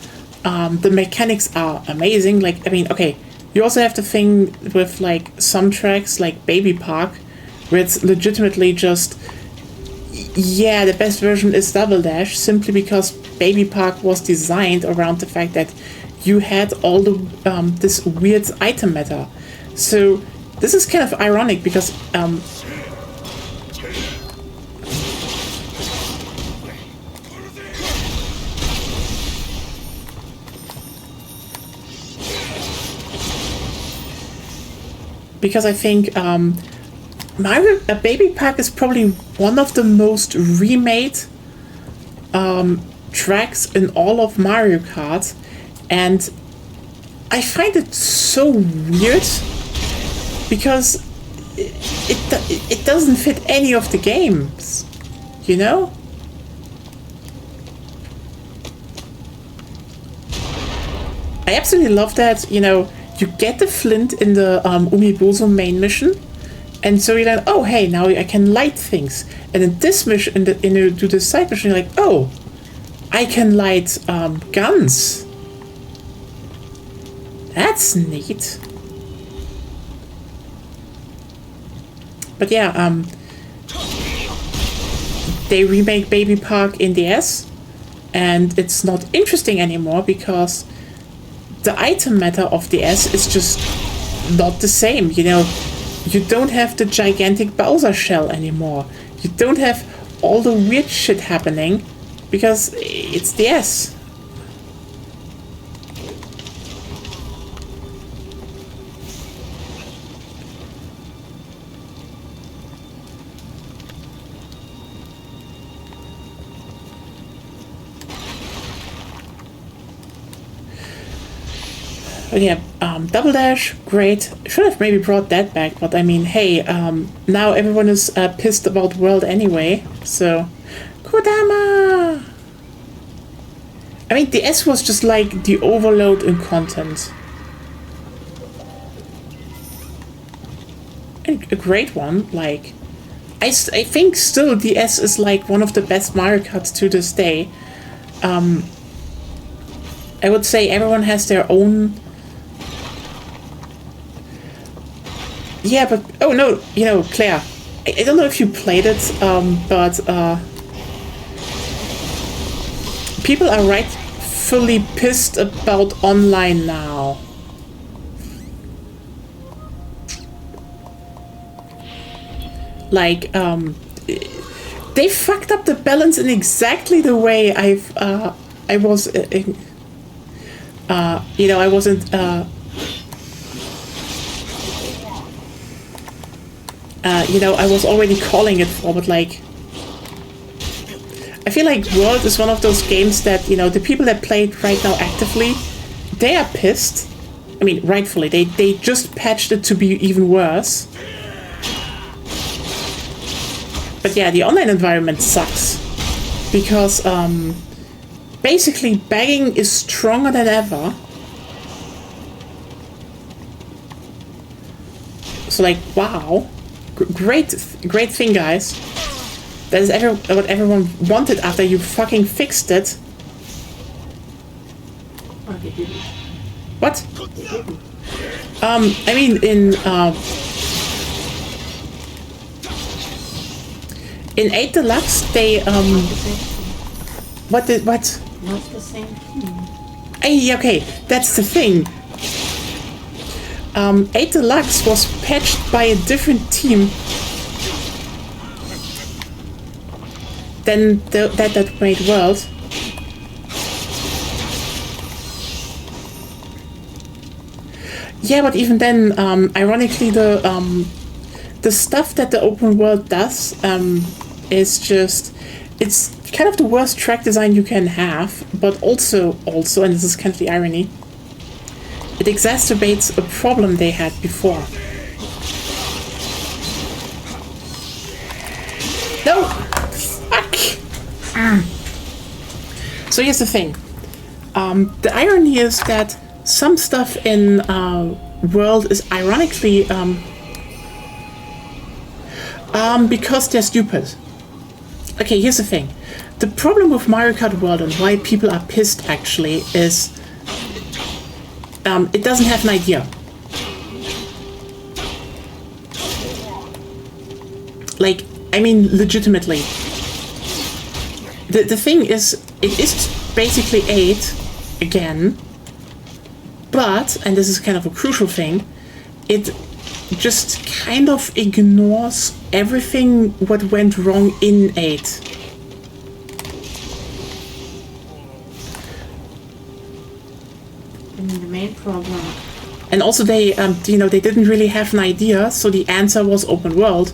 [SPEAKER 1] The mechanics are amazing. Like, I mean, okay, you also have the thing with like some tracks like Baby Park, where it's legitimately just, yeah, the best version is Double Dash, simply because Baby Park was designed around the fact that you had all the this weird item meta. So this is kind of ironic because I think Baby Park is probably one of the most remade tracks in all of Mario Kart, and I find it so weird because it doesn't fit any of the games, you know? I absolutely love that, you get the flint in the Umibozu main mission, and so you're like, oh hey, now I can light things. And in this mission, do the side mission, you're like, oh, I can light guns. That's neat. But yeah, they remake Baby Park in DS, and it's not interesting anymore because the item meta of DS is just not the same. You don't have the gigantic Bowser shell anymore. You don't have all the weird shit happening because it's DS. yeah, double dash, great. Should have maybe brought that back, but I mean, hey, now everyone is pissed about world anyway, so... Kodama! I mean, the S was just like the overload in content. And a great one, like... I think still the S is like one of the best Mario Karts to this day. I would say everyone has their own... Yeah, but... Oh no, you know, Claire. I don't know if you played it, but... people are rightfully pissed about online now. Like, they fucked up the balance in exactly the way I was, you know, I wasn't, you know, I was already calling it for, but like, I feel like World is one of those games that, you know, the people that play it right now actively, they are pissed. I mean, rightfully, they just patched it to be even worse. But yeah, the online environment sucks. Because, basically, bagging is stronger than ever. So like, wow. Great thing, guys. That is what everyone wanted after you fucking fixed it. What? I mean, in 8 Deluxe, they, what?
[SPEAKER 2] Not the same team.
[SPEAKER 1] Okay, that's the thing. 8 Deluxe was patched by a different team than that made World. Yeah, but even then, ironically, the stuff that the open world does is just, it's kind of the worst track design you can have, but also, and this is kind of the irony, it exacerbates a problem they had before. No! Fuck! So here's the thing. The irony is that some stuff in World is ironically because they're stupid. Okay, here's the thing. The problem with Mario Kart World and why people are pissed actually is it doesn't have an idea. Like, I mean, legitimately. The thing is, it is basically 8 again, but, and this is kind of a crucial thing, it just kind of ignores everything what went wrong in 8.
[SPEAKER 2] And the main problem.
[SPEAKER 1] And also they, you know, they didn't really have an idea, so the answer was open world,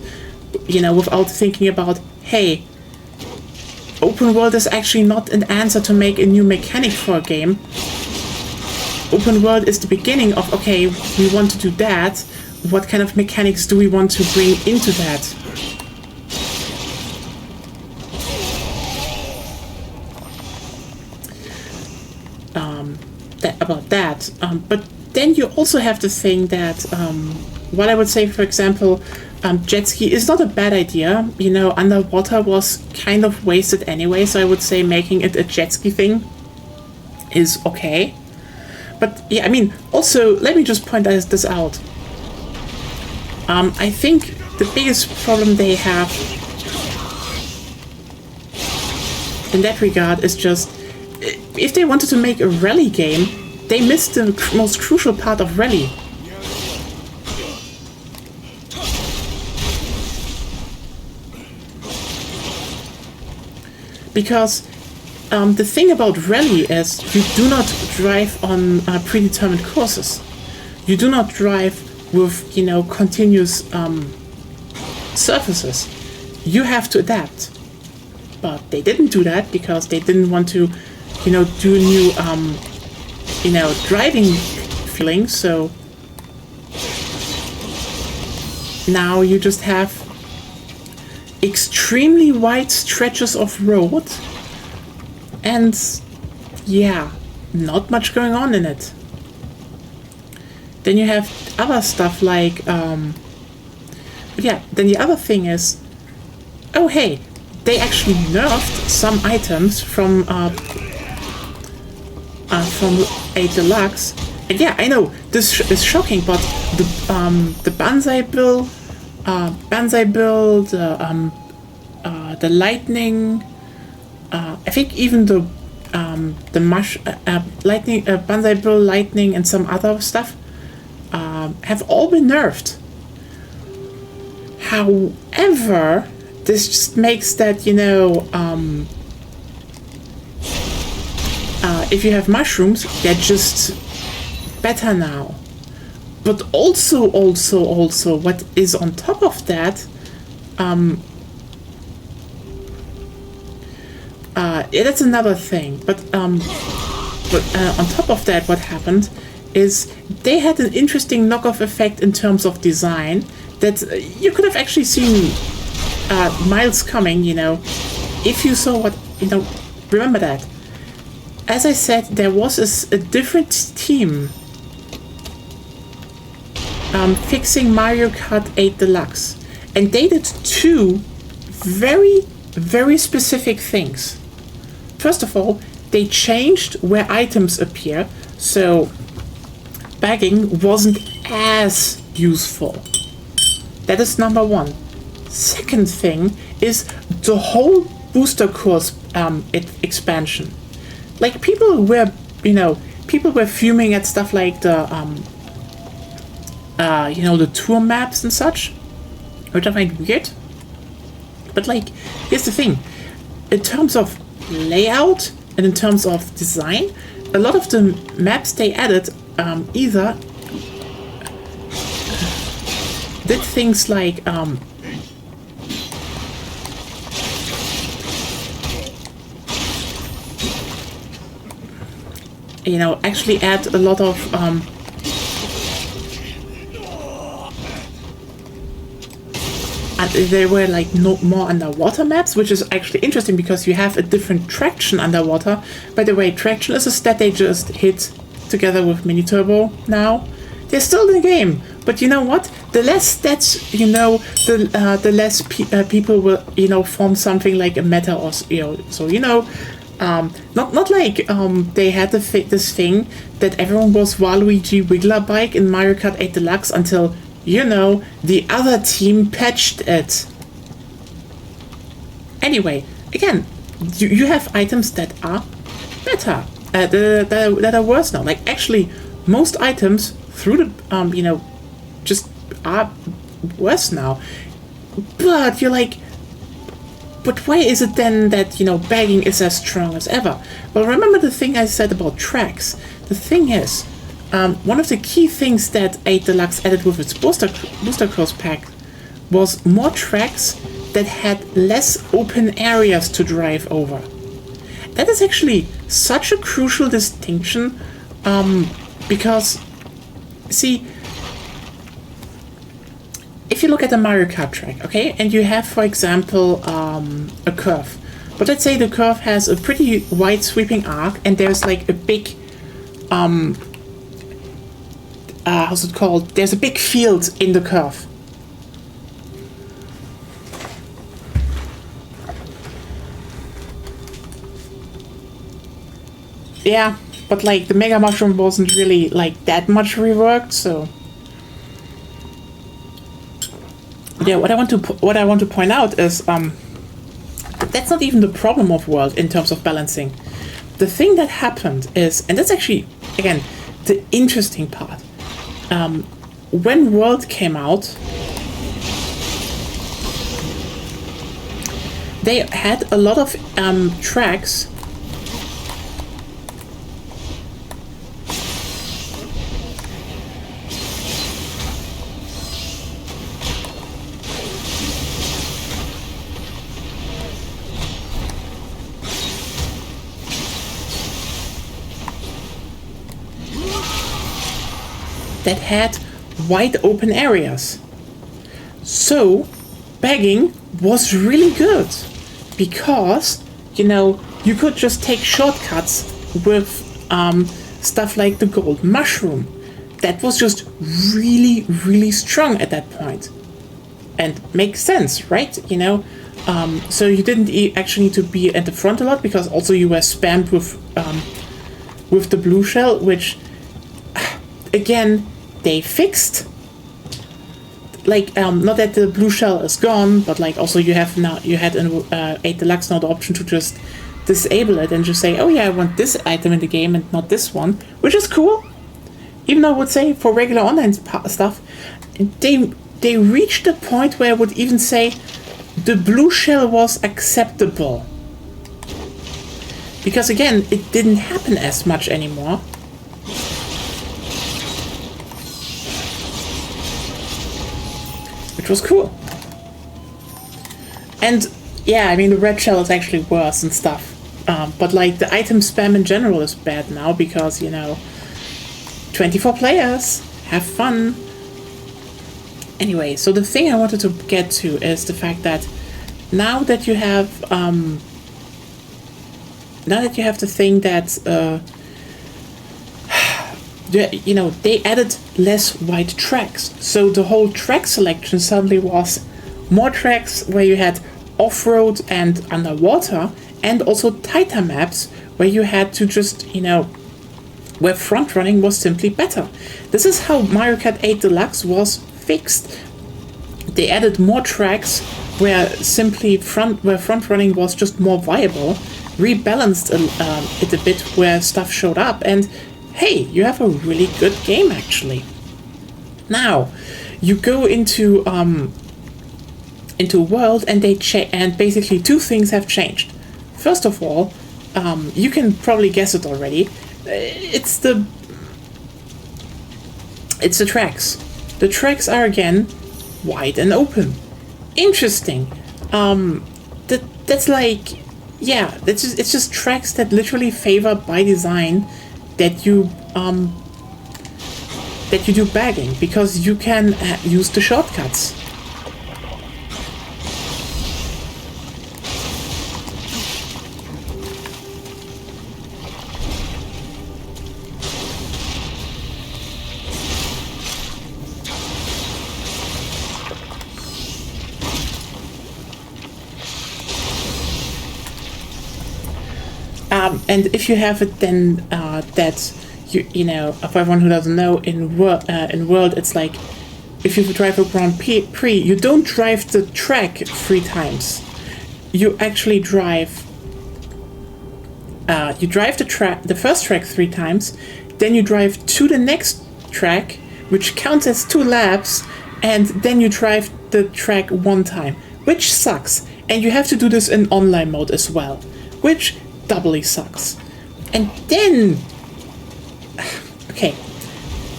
[SPEAKER 1] you know, without thinking about, hey, open world is actually not an answer to make a new mechanic for a game. Open world is the beginning of, okay, we want to do that. What kind of mechanics do we want to bring into that? About that. But then you also have the thing that, what I would say, for example, jet ski is not a bad idea. You know, underwater was kind of wasted anyway, so I would say making it a jet ski thing is okay. But yeah, I mean, also, let me just point this out. I think the biggest problem they have in that regard is just, if they wanted to make a rally game, they missed the most crucial part of rally. Because the thing about rally is you do not drive on predetermined courses. You do not drive with, you know, continuous surfaces. You have to adapt. But they didn't do that because they didn't want to, you know, do new, you know, driving feeling, so now you just have extremely wide stretches of road, and yeah, not much going on in it. Then you have other stuff like, but yeah, then the other thing is, oh hey, they actually nerfed some items from 8 Deluxe. And yeah, I know this is shocking, but the Banzai build, the lightning, I think even the lightning, Banzai build, lightning, and some other stuff have all been nerfed. However, this just makes that, you know, if you have mushrooms, they're just better now. But also, what is on top of that, yeah, that's another thing. But on top of that, what happened is they had an interesting knockoff effect in terms of design that you could have actually seen miles coming, you know, if you saw what, you know, remember that. As I said, there was a different team fixing Mario Kart 8 Deluxe, and they did two very, very specific things. First of all, they changed where items appear, so bagging wasn't as useful. That is number one. Second thing is the whole booster course expansion. Like, people were fuming at stuff like the the tour maps and such, which I find weird. But like, here's the thing: in terms of layout and in terms of design, a lot of the maps they added either did things like actually add a lot of and they were like no more underwater maps, which is actually interesting because you have a different traction underwater. By the way, traction is a stat they just hit together with Mini Turbo now. They're still in the game, but you know what? The less stats, the less people will, form something like a meta, or not like they had this thing that everyone was Waluigi Wiggler bike in Mario Kart 8 Deluxe until the other team patched it. Anyway, again, you have items that are better, that are worse now. Like, actually, most items through the just are worse now. But you're like, but why is it then that bagging is as strong as ever? Well, remember the thing I said about tracks. The thing is, one of the key things that 8 Deluxe added with its booster course pack was more tracks that had less open areas to drive over. That is actually such a crucial distinction, because, see, if you look at a Mario Kart track, okay, and you have, for example, a curve, but let's say the curve has a pretty wide sweeping arc, and there's like a big, how's it called? There's a big field in the curve. Yeah, but like the Mega Mushroom wasn't really like that much reworked, so. Yeah, what I want to point out is that's not even the problem of World in terms of balancing. The thing that happened is, and that's actually again the interesting part. When World came out, they had a lot of tracks that had wide open areas. So bagging was really good because, you know, you could just take shortcuts with stuff like the gold mushroom. That was just really, really strong at that point. And makes sense, right? You know, so you didn't actually need to be at the front a lot because also you were spammed with the blue shell, which again they fixed. Like not that the blue shell is gone, but like also you had in 8 Deluxe now the option to just disable it and just say, oh yeah, I want this item in the game and not this one, which is cool. Even though I would say for regular online stuff, they reached a point where I would even say the blue shell was acceptable. Because again, it didn't happen as much anymore. Which was cool. And yeah, I mean the red shell is actually worse and stuff. But like the item spam in general is bad now because, you know, 24 players, have fun. Anyway, so the thing I wanted to get to is the fact that now that you have the thing that you know, they added less wide tracks, so the whole track selection suddenly was more tracks where you had off-road and underwater, and also tighter maps where you had to just, you know, where front running was simply better. This is how Mario Kart 8 Deluxe was fixed. They added more tracks where front running was just more viable, rebalanced it a bit where stuff showed up, and hey, you have a really good game actually. Now, you go into world and and basically two things have changed. First of all, you can probably guess it already. It's the tracks. The tracks are again wide and open. Interesting. That's like, yeah, it's just tracks that literally favor by design that you do bagging because you can use the shortcuts. And if you have it, then that you know, for everyone who doesn't know, in World, it's like if you drive a Grand Prix, you don't drive the track 3 times. You actually drive. You drive the first track 3 times, then you drive to the next track, which counts as 2 laps, and then you drive the track 1 time, which sucks. And you have to do this in online mode as well, which doubly sucks. And then okay,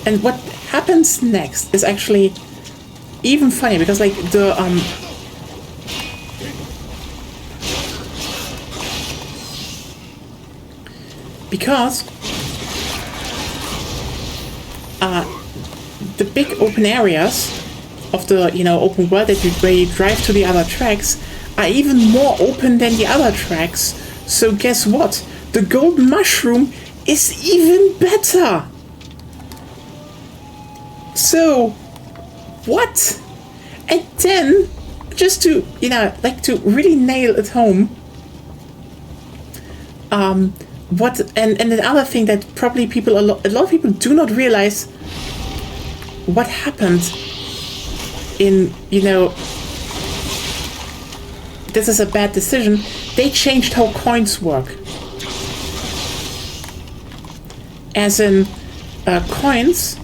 [SPEAKER 1] and what happens next is actually even funny because like the because the big open areas of the, you know, open world where you drive to the other tracks are even more open than the other tracks. So guess what? The gold mushroom is even better. So what? And then just to, you know, like to really nail it home, what and the other thing that probably a lot of people do not realize what happened in, you know, this is a bad decision. They changed how coins work. As in, coins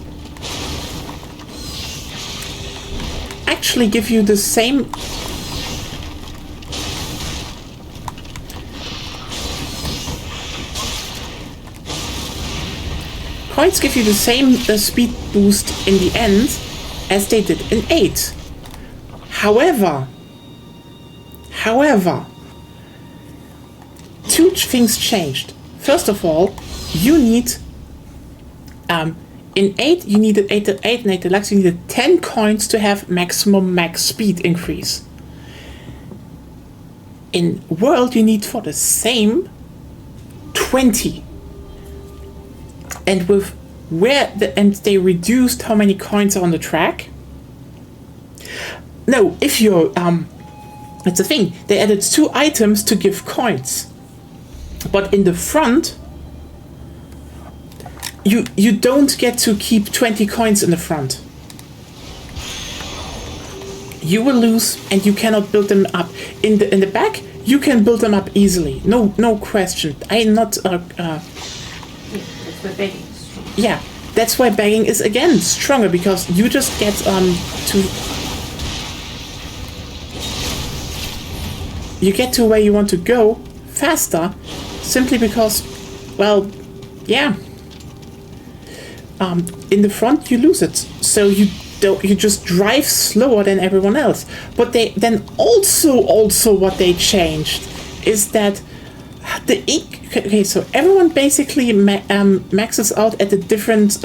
[SPEAKER 1] actually give you the same speed boost in the end as they did in 8. However, 2 things changed. First of all, you need In 8, you needed 8 and 8 deluxe, you needed 10 coins to have maximum max speed increase. In World, you need for the same 20. And they reduced how many coins are on the track. No, if you're that's the thing. They added 2 items to give coins. But in the front, you don't get to keep 20 coins in the front. You will lose and you cannot build them up. In the back, you can build them up easily. No question. I'm not
[SPEAKER 2] That's why begging is strong.
[SPEAKER 1] yeah, that's why begging is again stronger, because you just get to where you want to go faster, simply because, well, yeah. In the front you lose it, so you just drive slower than everyone else. But they then also what they changed is that so everyone basically maxes out at a different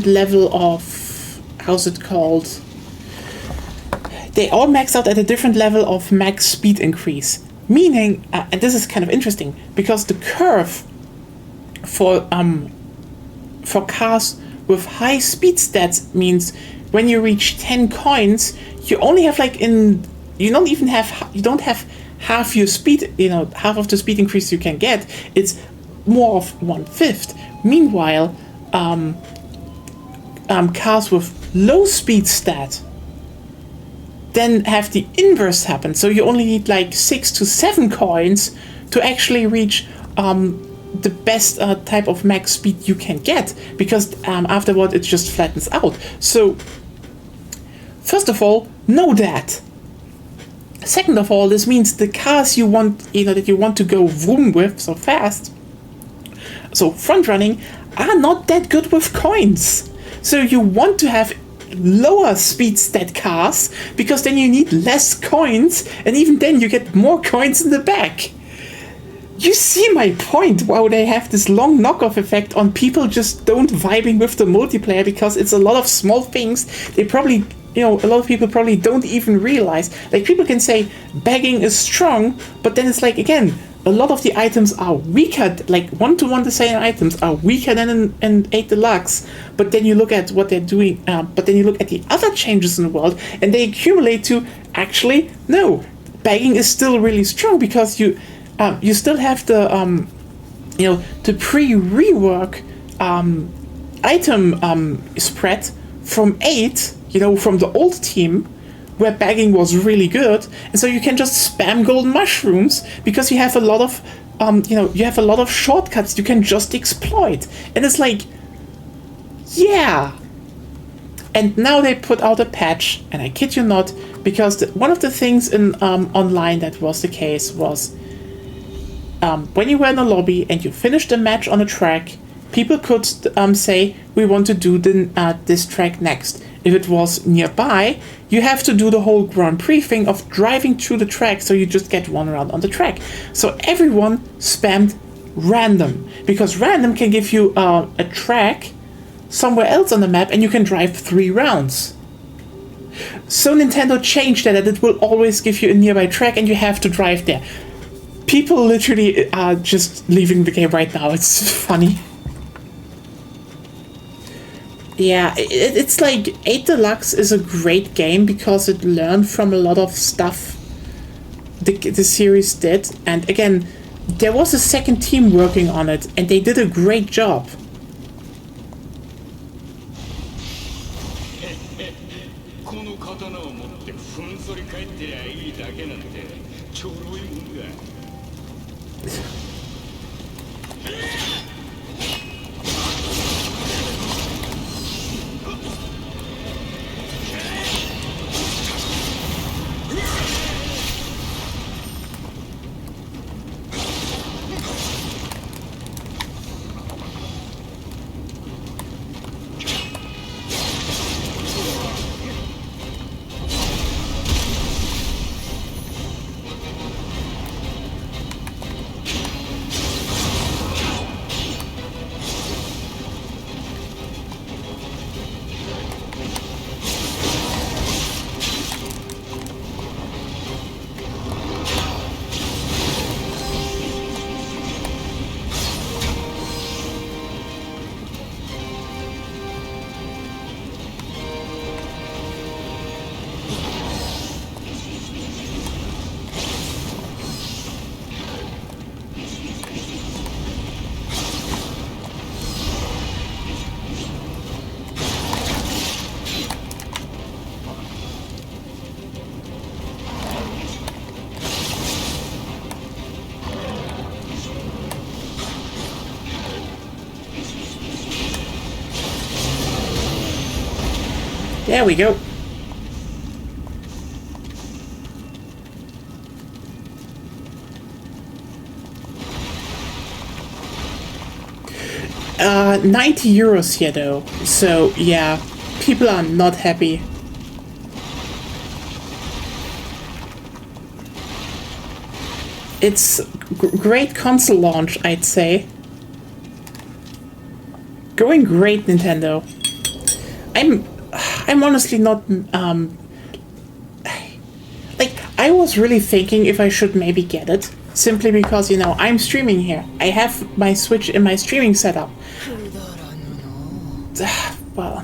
[SPEAKER 1] level of, how's it called? They all max out at a different level of max speed increase. Meaning, and this is kind of interesting, because the curve for cars with high speed stats means when you reach 10 coins, you only have you don't have half your speed, half of the speed increase you can get. It's more of 1/5. Meanwhile, cars with low speed stat then have the inverse happen. So you only need 6 to 7 coins to actually reach the best type of max speed you can get, because afterward it just flattens out. So first of all, know that. Second of all, this means the cars you want, that you want to go vroom with so fast, so front running, are not that good with coins. So you want to have lower speed stat cars, because then you need less coins, and even then you get more coins in the back. You see my point? Wow, they have this long knockoff effect on people just don't vibing with the multiplayer, because it's a lot of small things they probably, a lot of people probably don't even realize. People can say begging is strong, but then it's again, a lot of the items are weaker, one-to-one the same items are weaker than in 8 Deluxe, but then you look at what they're doing, but then you look at the other changes in the world, and they accumulate to, actually, no, begging is still really strong, because you still have the, the pre-rework item spread from 8, from the old team, where bagging was really good, and so you can just spam golden mushrooms, because you have a lot of, you have a lot of shortcuts you can just exploit, and it's yeah. And now they put out a patch, and I kid you not, because one of the things in online that was the case was, when you were in a lobby and you finished a match on a track, people could say, we want to do this track next. If it was nearby, you have to do the whole Grand Prix thing of driving through the track, so you just get one round on the track. So everyone spammed random, because random can give you a track somewhere else on the map, and you can drive 3 rounds. So Nintendo changed that it will always give you a nearby track, and you have to drive there. People literally are just leaving the game right now. It's funny. Yeah, it's 8 Deluxe is a great game, because it learned from a lot of stuff the series did. And again, there was a second team working on it, and they did a great job. There we go. €90 here though, so yeah, people are not happy. It's great console launch, I'd say. Going great, Nintendo. I'm honestly not like, I was really thinking if I should maybe get it, simply because, you know, I'm streaming here. I have my Switch in my streaming setup. Well,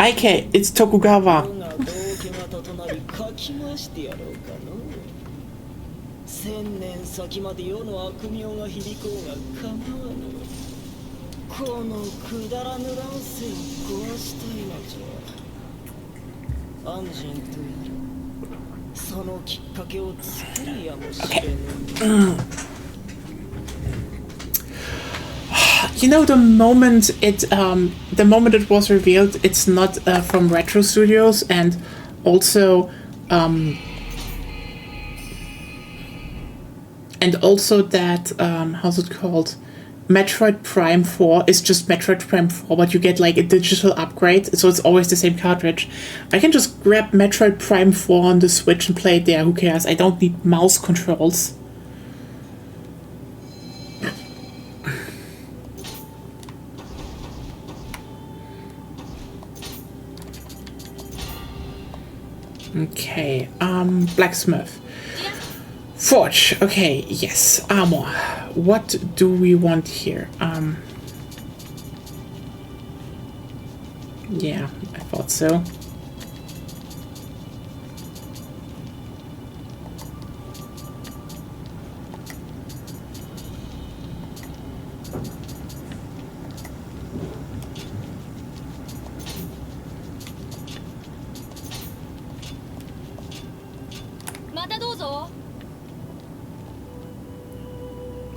[SPEAKER 1] okay, it's Tokugawa.
[SPEAKER 3] 千年先まで世の悪名が響こうが構わぬ。このくだらぬ乱世を壊したいのじゃ。安心とやらそのきっかけを作りやもしれぬ。
[SPEAKER 1] You know, the moment it was revealed, it's not from Retro Studios, and also that how's it called? Metroid Prime 4 is just Metroid Prime 4, but you get like a digital upgrade, so it's always the same cartridge. I can just grab Metroid Prime 4 on the Switch and play it there, who cares? I don't need mouse controls. Okay, blacksmith. Forge, okay, yes, armor. What do we want here? Yeah, I thought so.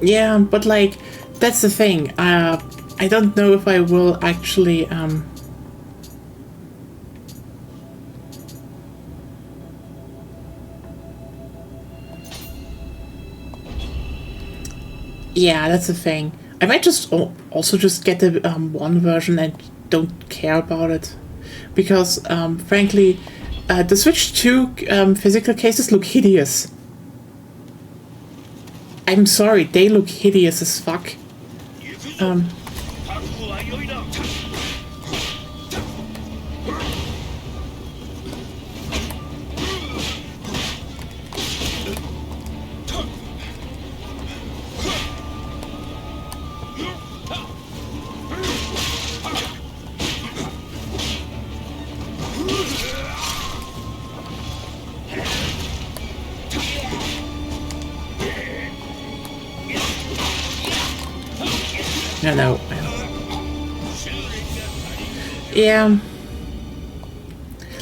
[SPEAKER 1] Yeah, but like, that's the thing. I don't know if I will actually, yeah, that's the thing. I might just also just get the one version and don't care about it. Because, frankly, the Switch 2 physical cases look hideous. I'm sorry, they look hideous as fuck. No. Yeah.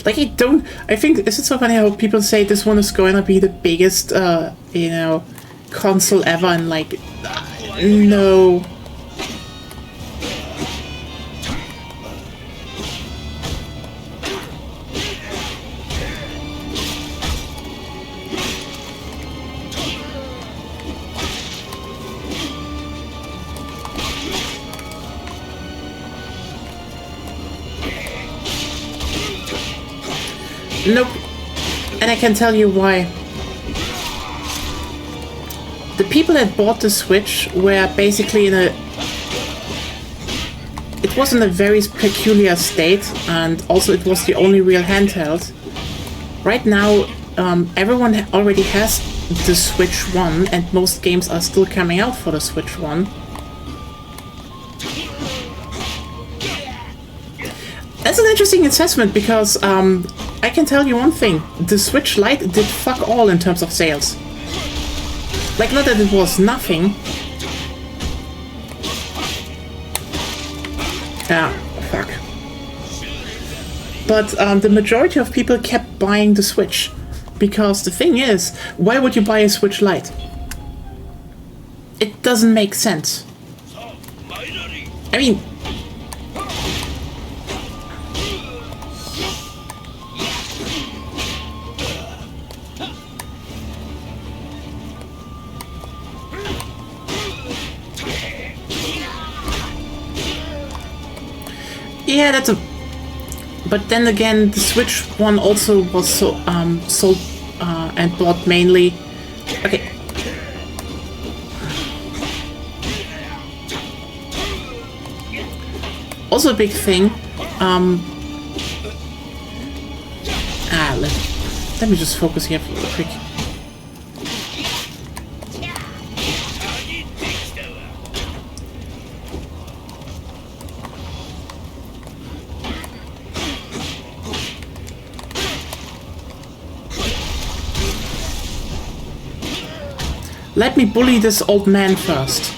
[SPEAKER 1] Like, I think, is it so funny how people say this one is going to be the biggest, you know, console ever, and like, no. Nope. And I can tell you why. The people that bought the Switch were basically in a... It was in a very peculiar state, and also it was the only real handheld. Right now, everyone already has the Switch 1, and most games are still coming out for the Switch 1. That's an interesting assessment, because I can tell you one thing. The Switch Lite did fuck all in terms of sales. Like, not that it was nothing. Ah, fuck. but the majority of people kept buying the Switch. Because the thing is, why would you buy a Switch Lite? It doesn't make sense. I mean... Yeah, that's a... But then again, the Switch one also was sold and bought mainly... Okay. Also a big thing. Let me just focus here for a quick. Let me bully this old man first.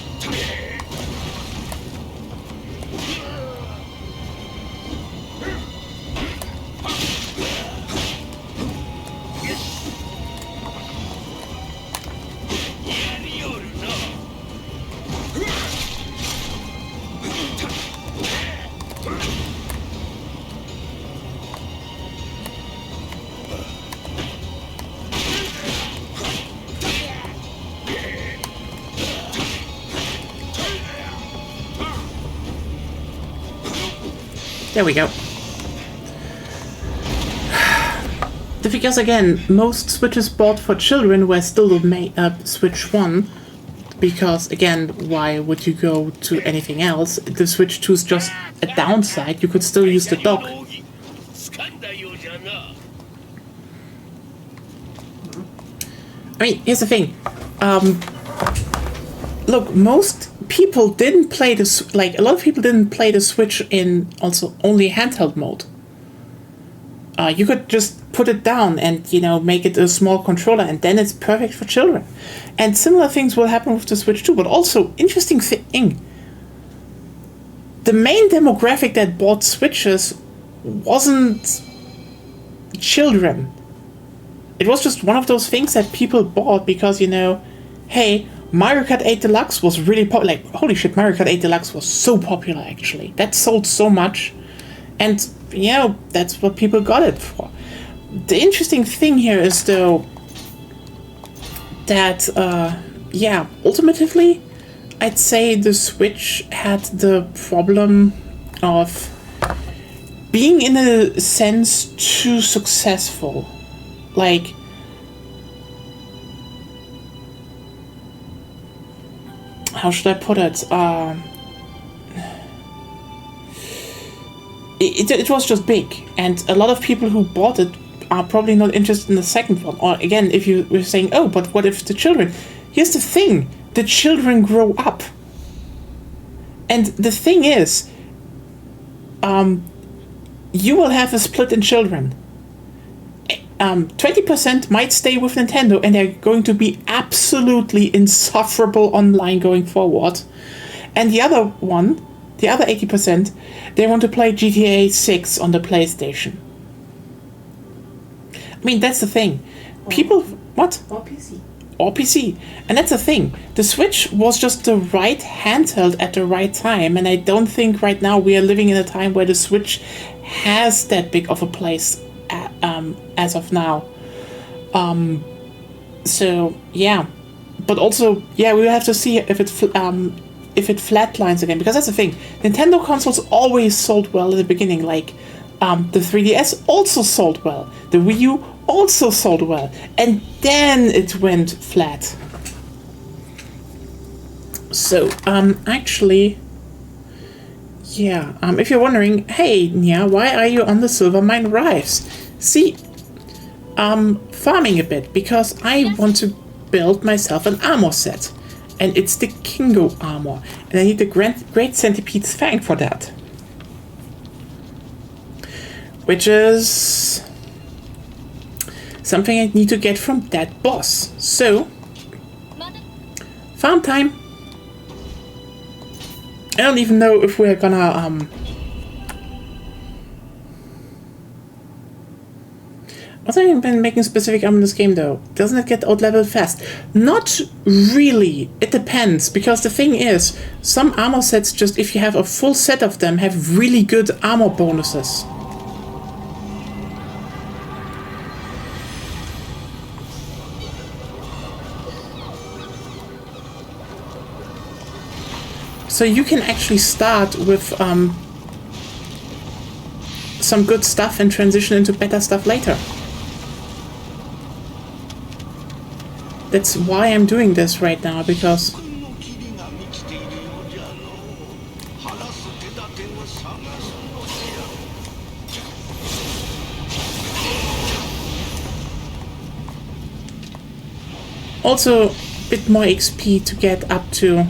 [SPEAKER 1] There we go. Because again, most Switches bought for children were still the Switch 1. Because again, why would you go to anything else? The Switch 2 is just a downside. You could still use the dock. I mean, here's the thing. Look, most people didn't play this. Like a lot of people didn't play the Switch in also only handheld mode. You could just put it down and make it a small controller, and then it's perfect for children. And similar things will happen with the Switch too. But also, interesting thing. The main demographic that bought Switches wasn't children. It was just one of those things that people bought because hey. Mario Kart 8 Deluxe was really popular. Like, holy shit, Mario Kart 8 Deluxe was so popular, actually. That sold so much. And, that's what people got it for. The interesting thing here is, though, that, ultimately, I'd say the Switch had the problem of being, in a sense, too successful. Like, how should I put it? It was just big, and a lot of people who bought it are probably not interested in the second one. Or again, if you were saying, oh, but what if the children? Here's the thing: the children grow up, and the thing is, you will have a split in children. 20% might stay with Nintendo, and they're going to be absolutely insufferable online going forward. And the other 80%, they want to play GTA 6 on the PlayStation. I mean, that's the thing. People... What?
[SPEAKER 2] Or PC.
[SPEAKER 1] Or PC. And that's the thing. The Switch was just the right handheld at the right time, and I don't think right now we are living in a time where the Switch has that big of a place as of now. So yeah, but also we will have to see if it flatlines again, because that's the thing. Nintendo consoles always sold well at the beginning. Like the 3DS also sold well, the Wii U also sold well, and then it went flat. So actually, if you're wondering, hey Nioh, why are you on the Silver Mine Rives? See, farming a bit, because I want to build myself an armor set. And it's the Kingo armor. And I need the Great Centipede's Fang for that. Which is something I need to get from that boss. So, farm time. I don't even know if we're gonna What have you been making specific armor in this game, though? Doesn't it get out-leveled fast? Not really. It depends, because the thing is, some armor sets, just if you have a full set of them, have really good armor bonuses. So you can actually start with some good stuff and transition into better stuff later. That's why I'm doing this right now, because also a bit more XP to get up to.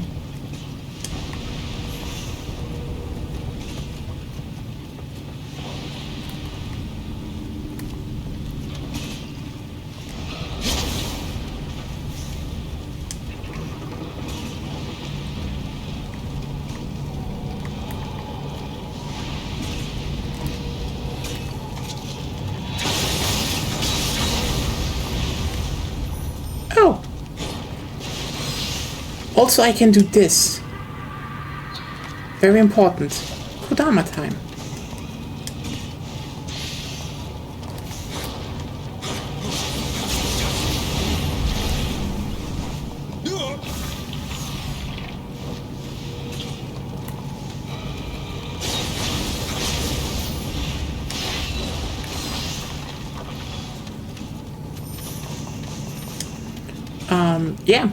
[SPEAKER 1] Oh! Also, I can do this. Very important. Kodama time. Yeah.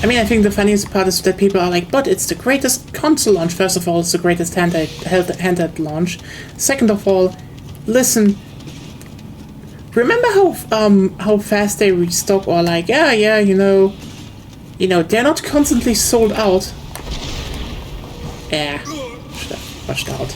[SPEAKER 1] I mean, I think the funniest part is that people are like, but it's the greatest console launch. First of all, it's the greatest handheld launch. Second of all, listen, remember how fast they restock, or like, yeah, you know, they're not constantly sold out. Yeah, should have watched out.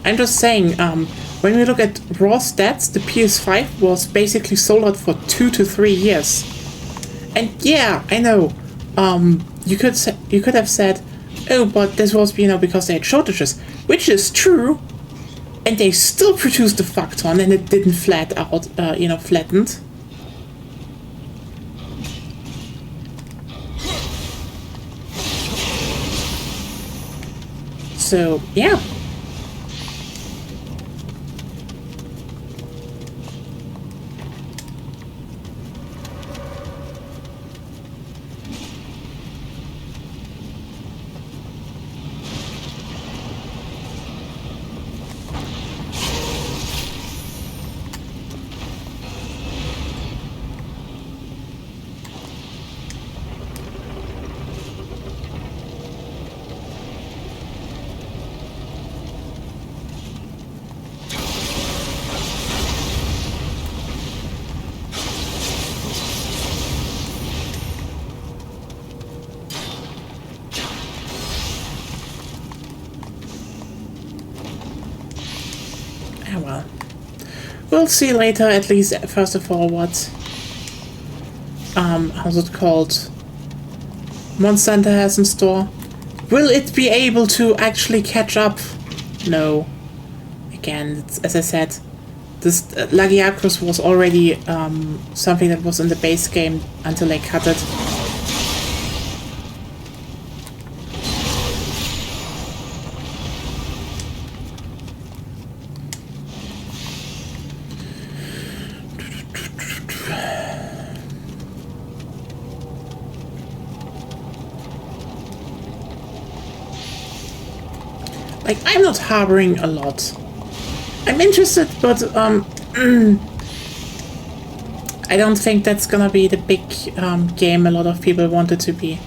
[SPEAKER 1] I'm just saying, when we look at raw stats, the PS5 was basically sold out for 2 to 3 years. And yeah, I know, you could have said, oh, but this was, because they had shortages, which is true, and they still produced the fuck ton, and it didn't flat out, flattened. So, yeah. Well, we'll see later, at least first of all, what how's it called, Monster Hunter has in store. Will it be able to actually catch up? No. Again, as I said, this Lagiacrus was already something that was in the base game until they cut it. Like, I'm not harboring a lot. I'm interested, but I don't think that's gonna be the big game a lot of people want it to be.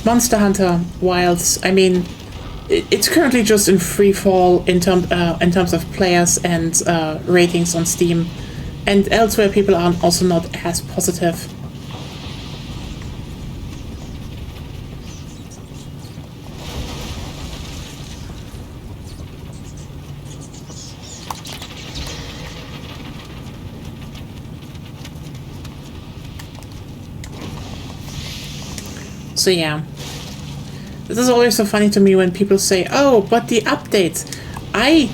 [SPEAKER 1] Monster Hunter Wilds. I mean, it's currently just in free fall in terms of players and ratings on Steam, and elsewhere people are also not as positive. So yeah, this is always so funny to me when people say, oh, but the updates. I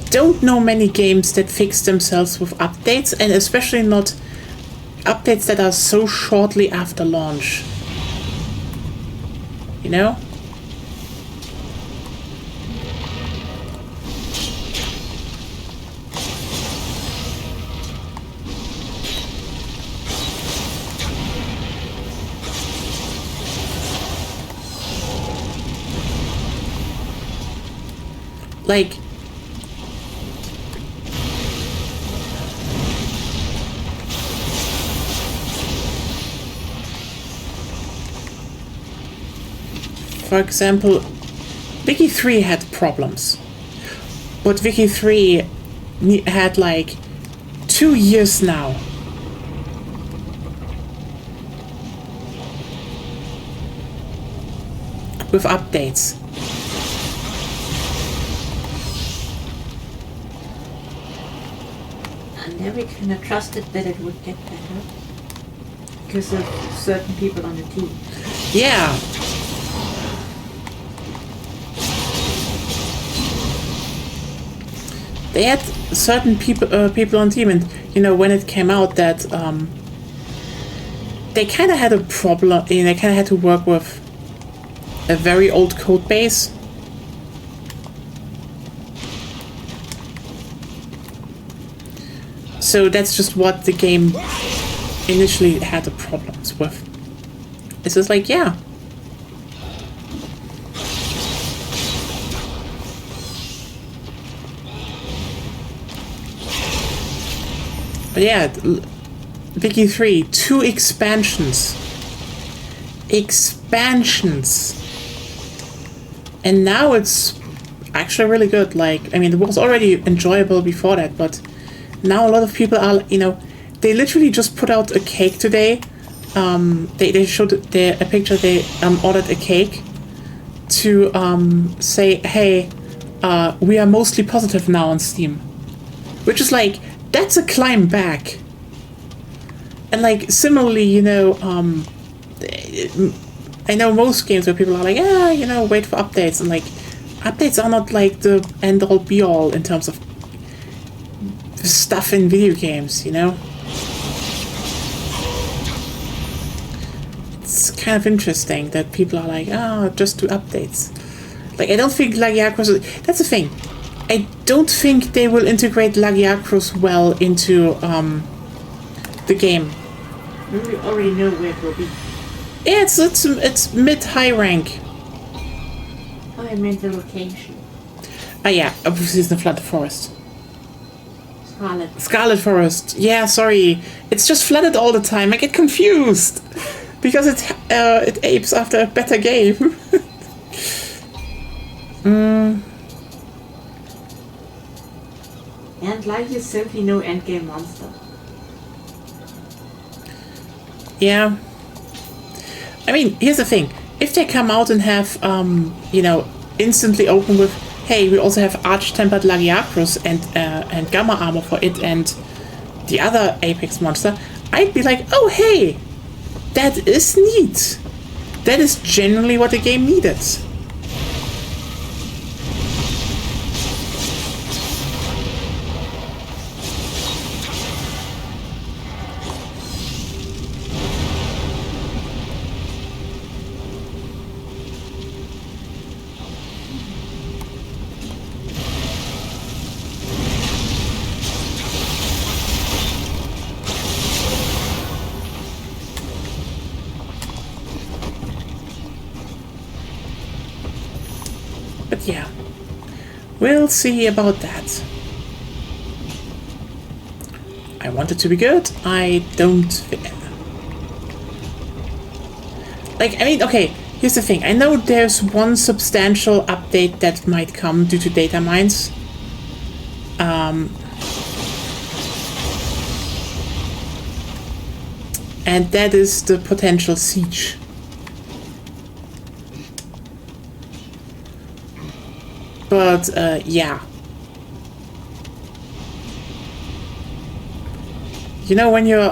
[SPEAKER 1] don't know many games that fix themselves with updates, and especially not updates that are so shortly after launch. You know? Like, for example, Wiki 3 had problems, but Wiki 3 had like 2 years now. With updates.
[SPEAKER 2] I never kind of trusted that it would get better because of certain people on the team.
[SPEAKER 1] Yeah. They had certain people on team, and you know, when it came out that they kind of had a problem. They kind of had to work with a very old code base. So that's just what the game initially had the problems with. It's just like, yeah. But yeah, Wiki 3, 2 expansions. And now it's actually really good. Like, I mean, it was already enjoyable before that, but now a lot of people are, you know, they literally just put out a cake today. They showed a picture. They ordered a cake to say, hey, we are mostly positive now on Steam. Which is like, that's a climb back. And like, similarly, you know, I know most games where people are like, yeah, you know, wait for updates. And like, updates are not like the end all be all in terms of stuff in video games, you know? It's kind of interesting that people are like, oh, just do updates. Like, I don't think Lagiacros... That's the thing. I don't think they will integrate Lagiacros well into the game.
[SPEAKER 2] We already know where it will be.
[SPEAKER 1] Yeah, it's mid-high rank.
[SPEAKER 2] Oh, I meant the location.
[SPEAKER 1] Ah, yeah, obviously it's the Flooded Forest.
[SPEAKER 2] Scarlet
[SPEAKER 1] Forest. Yeah, sorry. It's just flooded all the time. I get confused because it apes after a better game.
[SPEAKER 2] And like is simply no endgame monster.
[SPEAKER 1] Yeah. I mean, here's the thing. If they come out and have, you know, instantly open with, hey, we also have Arch-Tempered Lagiacros and Gamma Armor for it and the other Apex monster, I'd be like, oh, hey, that is neat. That is genuinely what the game needed. But yeah, we'll see about that. I want it to be good. I don't. Like, I mean, okay, here's the thing. I know there's one substantial update that might come due to data mines. And that is the potential siege. But, yeah. You know, when you're,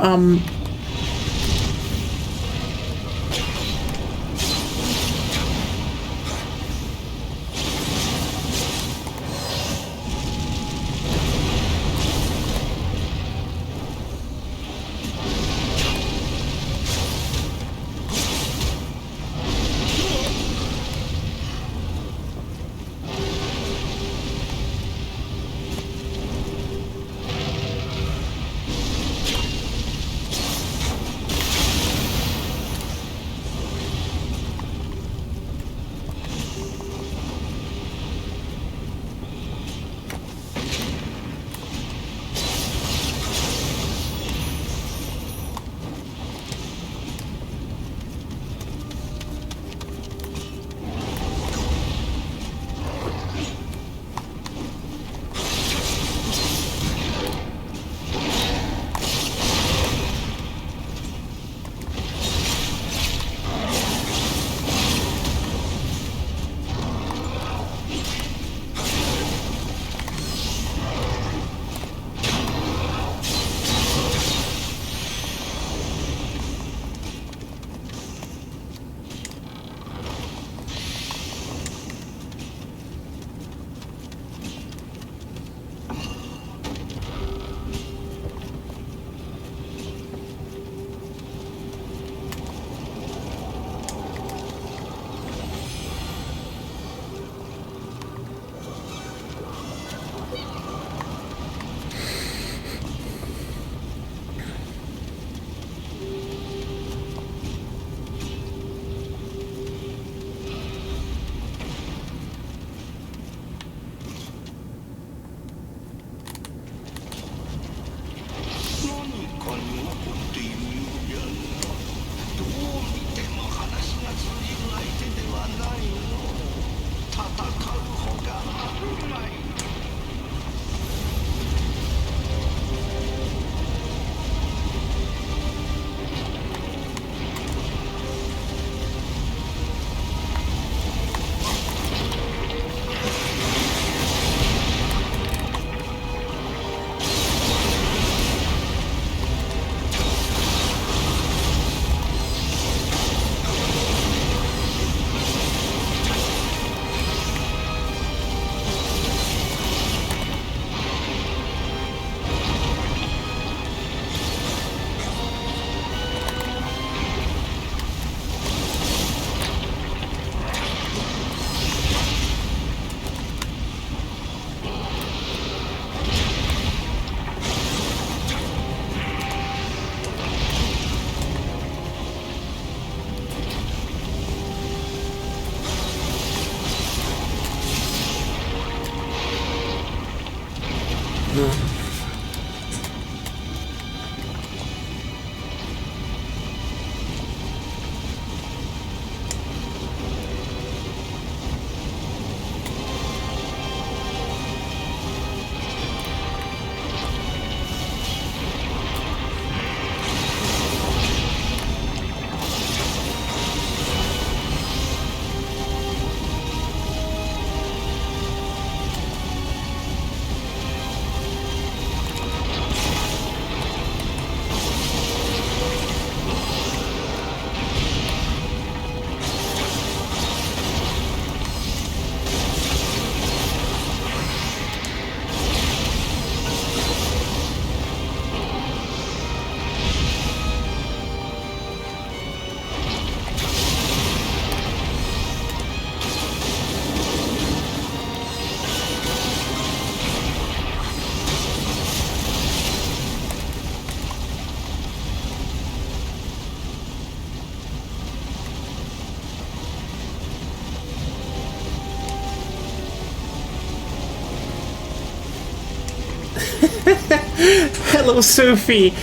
[SPEAKER 1] hello, Sophie.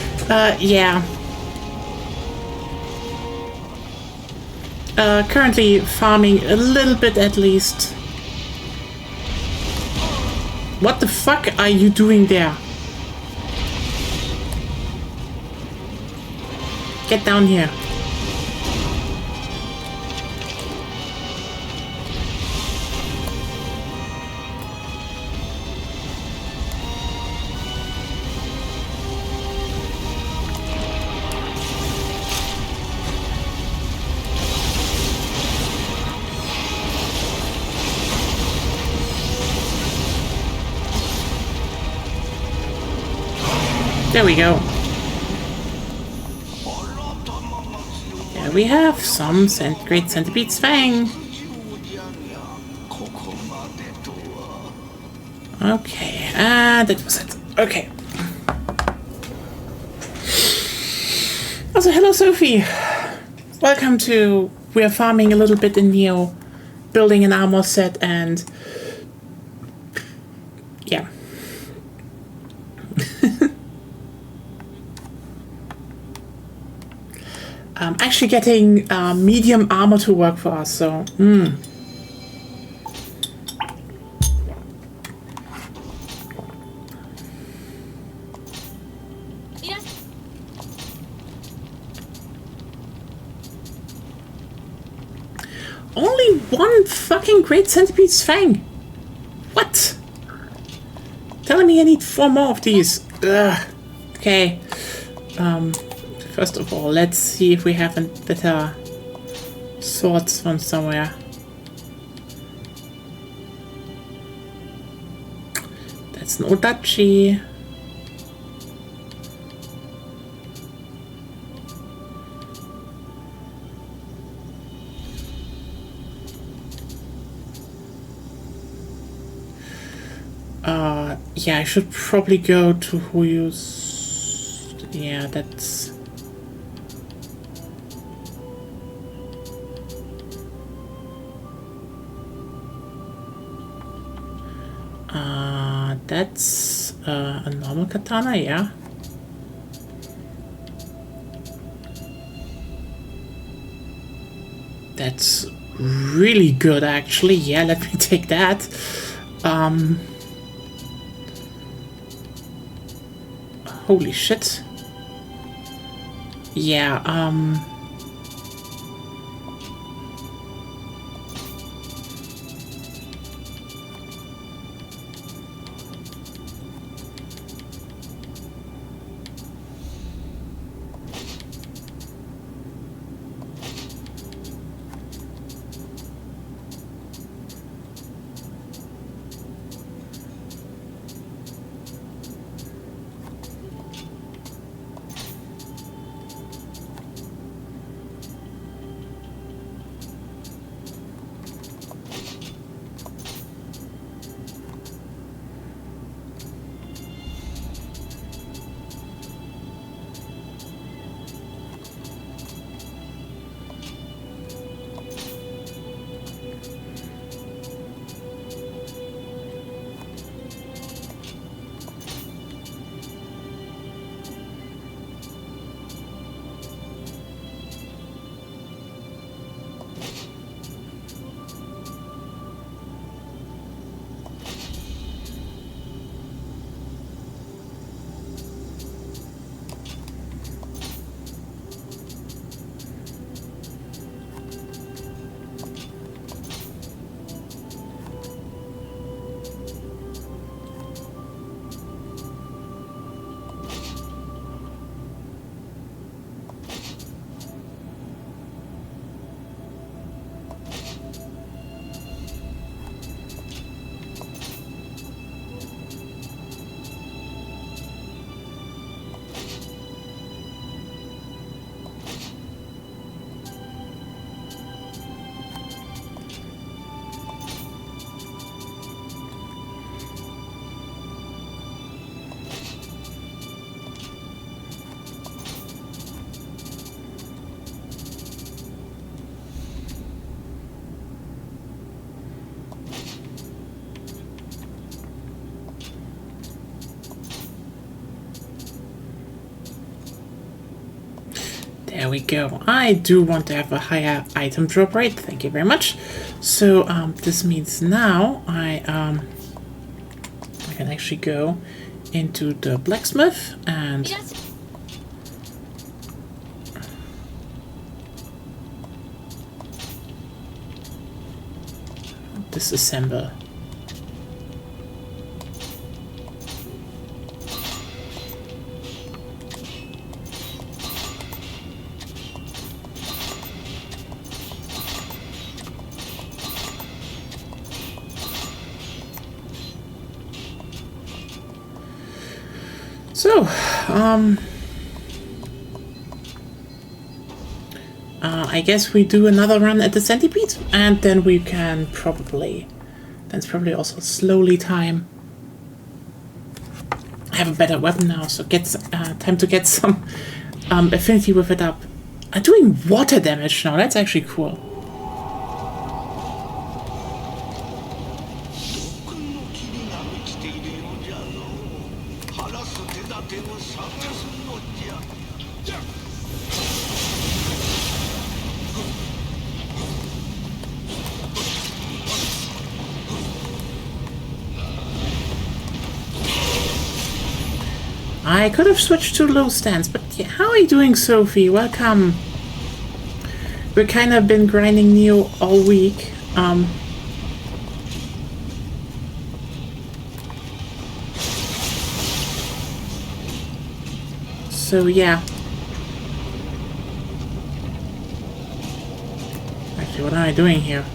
[SPEAKER 1] Yeah. currently farming a little bit at least. What the fuck are you doing there? Get down here. There we go. There we have some great centipede's fang. Okay, that was it. Okay. Also, hello Sophie. Welcome to... We're farming a little bit in Nioh, building an armor set and... yeah. Actually getting medium armor to work for us, so... Only one fucking great centipede's fang! What? Telling me I need 4 more of these. Ugh. Okay. First of all, let's see if we have better swords from somewhere. That's an Odachi. Yeah, I should probably go to who used... Yeah, that's... That's a normal katana, yeah. That's really good, actually. Yeah, let me take that. Holy shit. Yeah, There we go. I do want to have a higher item drop rate. Thank you very much. So this means now I can actually go into the blacksmith and disassemble. So, I guess we do another run at the centipede, and then we can probably, that's probably also slowly time. I have a better weapon now, so time to get some affinity with it up. I'm doing water damage now, that's actually cool. I could have switched to low stance, but yeah, how are you doing, Sophie? Welcome. We've kind of been grinding Nioh all week. So yeah. Actually, what am I doing here?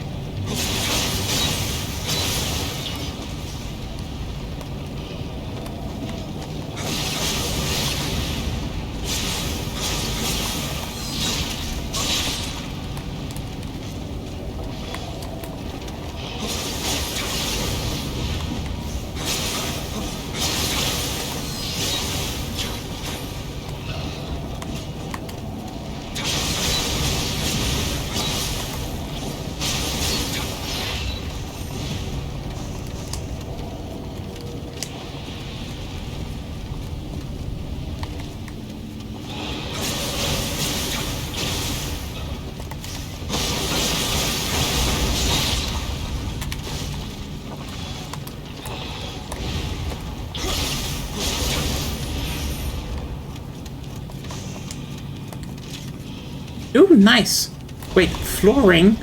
[SPEAKER 1] Ooh, nice. Wait, flooring?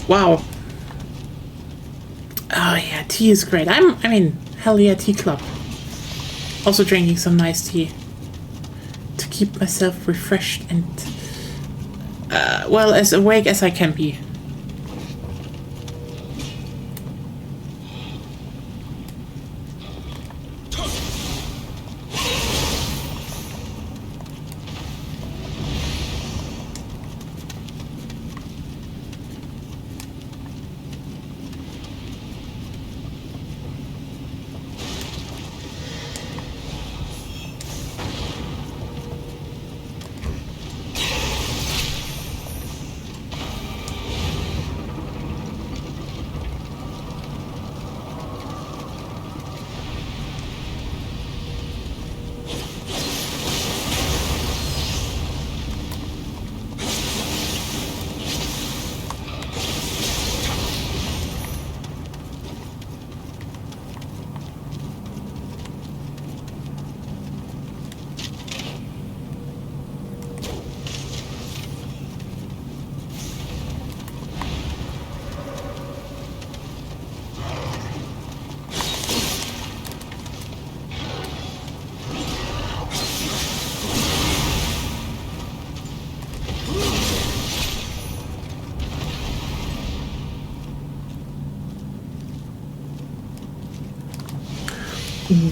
[SPEAKER 1] Wow. Oh yeah, tea is great. I mean, hell yeah, tea club. Also drinking some nice tea. To keep myself refreshed and, well, as awake as I can be.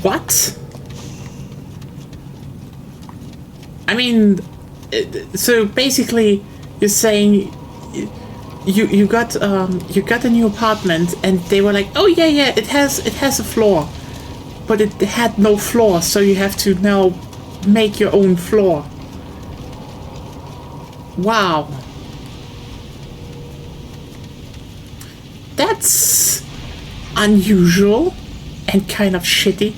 [SPEAKER 1] What? I mean, so basically, you're saying you got a new apartment, and they were like, oh yeah, it has a floor, but it had no floor, so you have to now make your own floor. Wow. That's unusual and kind of shitty.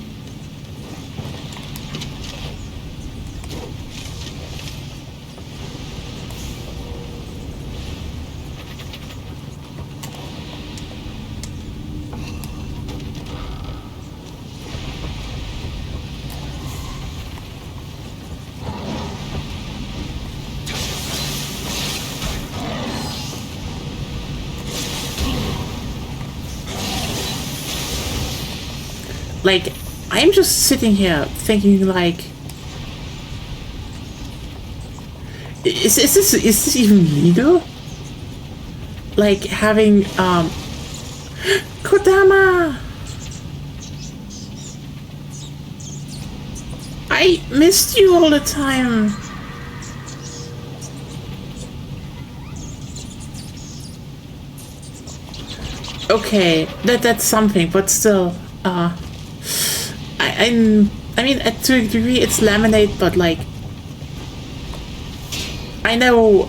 [SPEAKER 1] Like, I'm just sitting here thinking, like, is this even legal? Like, having, Kodama! I missed you all the time. Okay, that's something, but still, I mean, to a degree, it's laminate, but like, I know,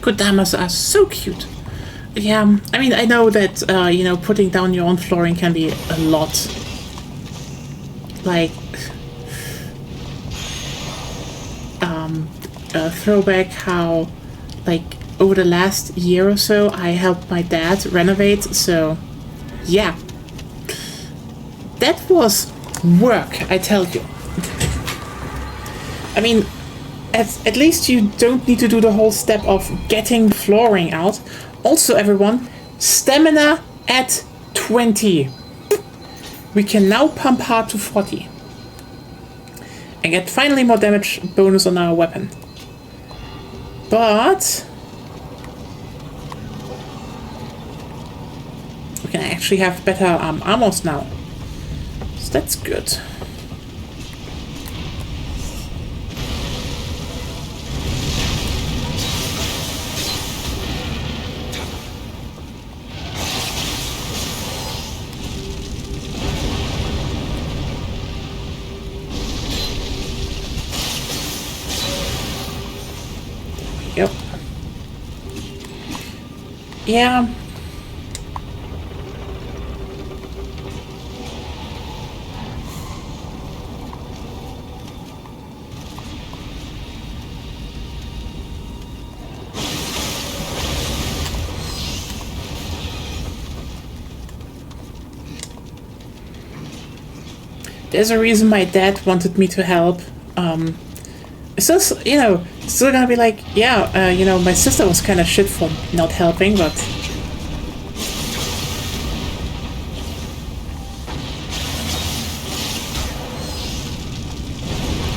[SPEAKER 1] Kodamas are so cute. Yeah, I mean, I know that, you know, putting down your own flooring can be a lot. Like, a throwback how, like, over the last year or so, I helped my dad renovate, so, yeah. That was work, I tell you. I mean, at least you don't need to do the whole step of getting flooring out. Also, everyone, stamina at 20. We can now pump hard to 40. And get finally more damage bonus on our weapon. But we can actually have better armors now. So that's good. Yep. Yeah. There's a reason my dad wanted me to help. It's just, you know, still gonna be like, yeah, you know, my sister was kind of shit for not helping, but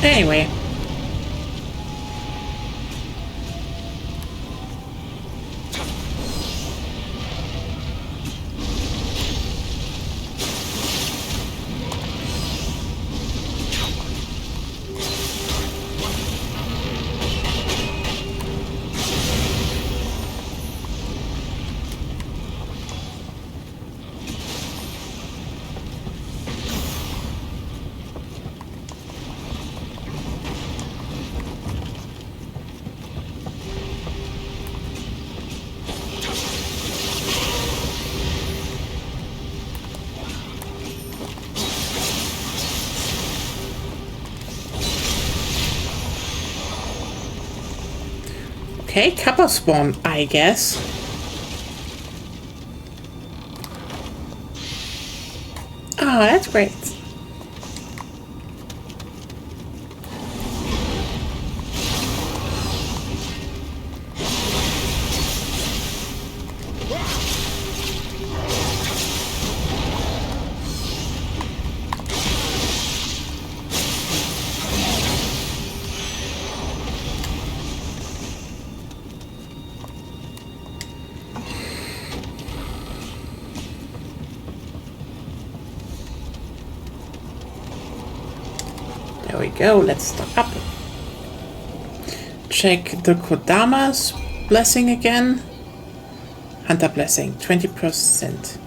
[SPEAKER 1] anyway. Okay, Kappa spawn, I guess. Oh, that's great. There we go. Let's stock up. Check the Kodama's blessing again. Hunter blessing, 20%.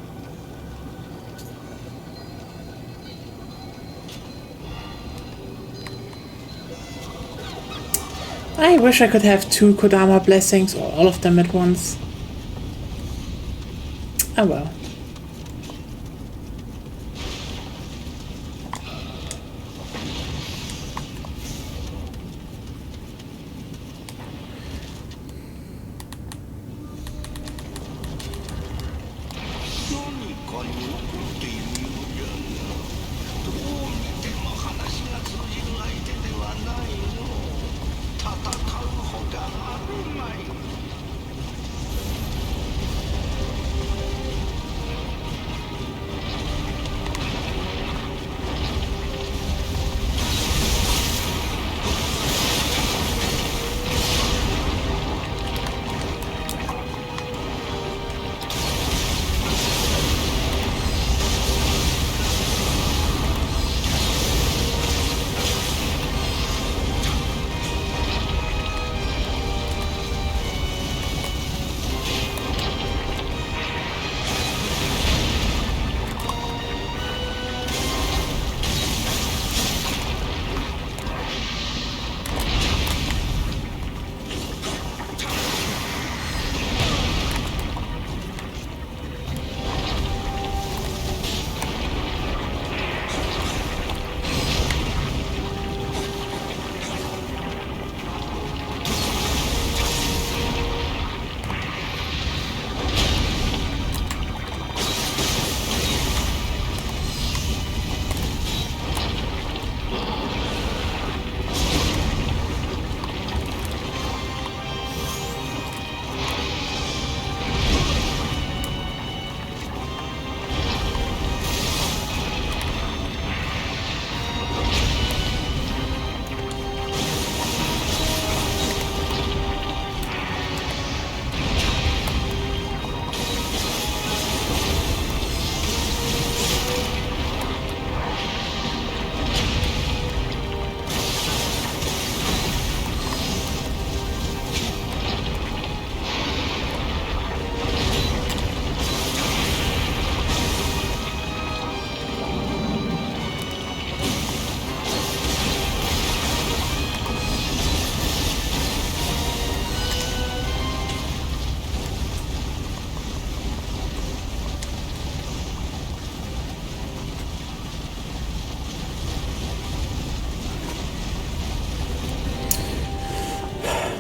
[SPEAKER 1] I wish I could have 2 Kodama blessings or all of them at once. Oh well.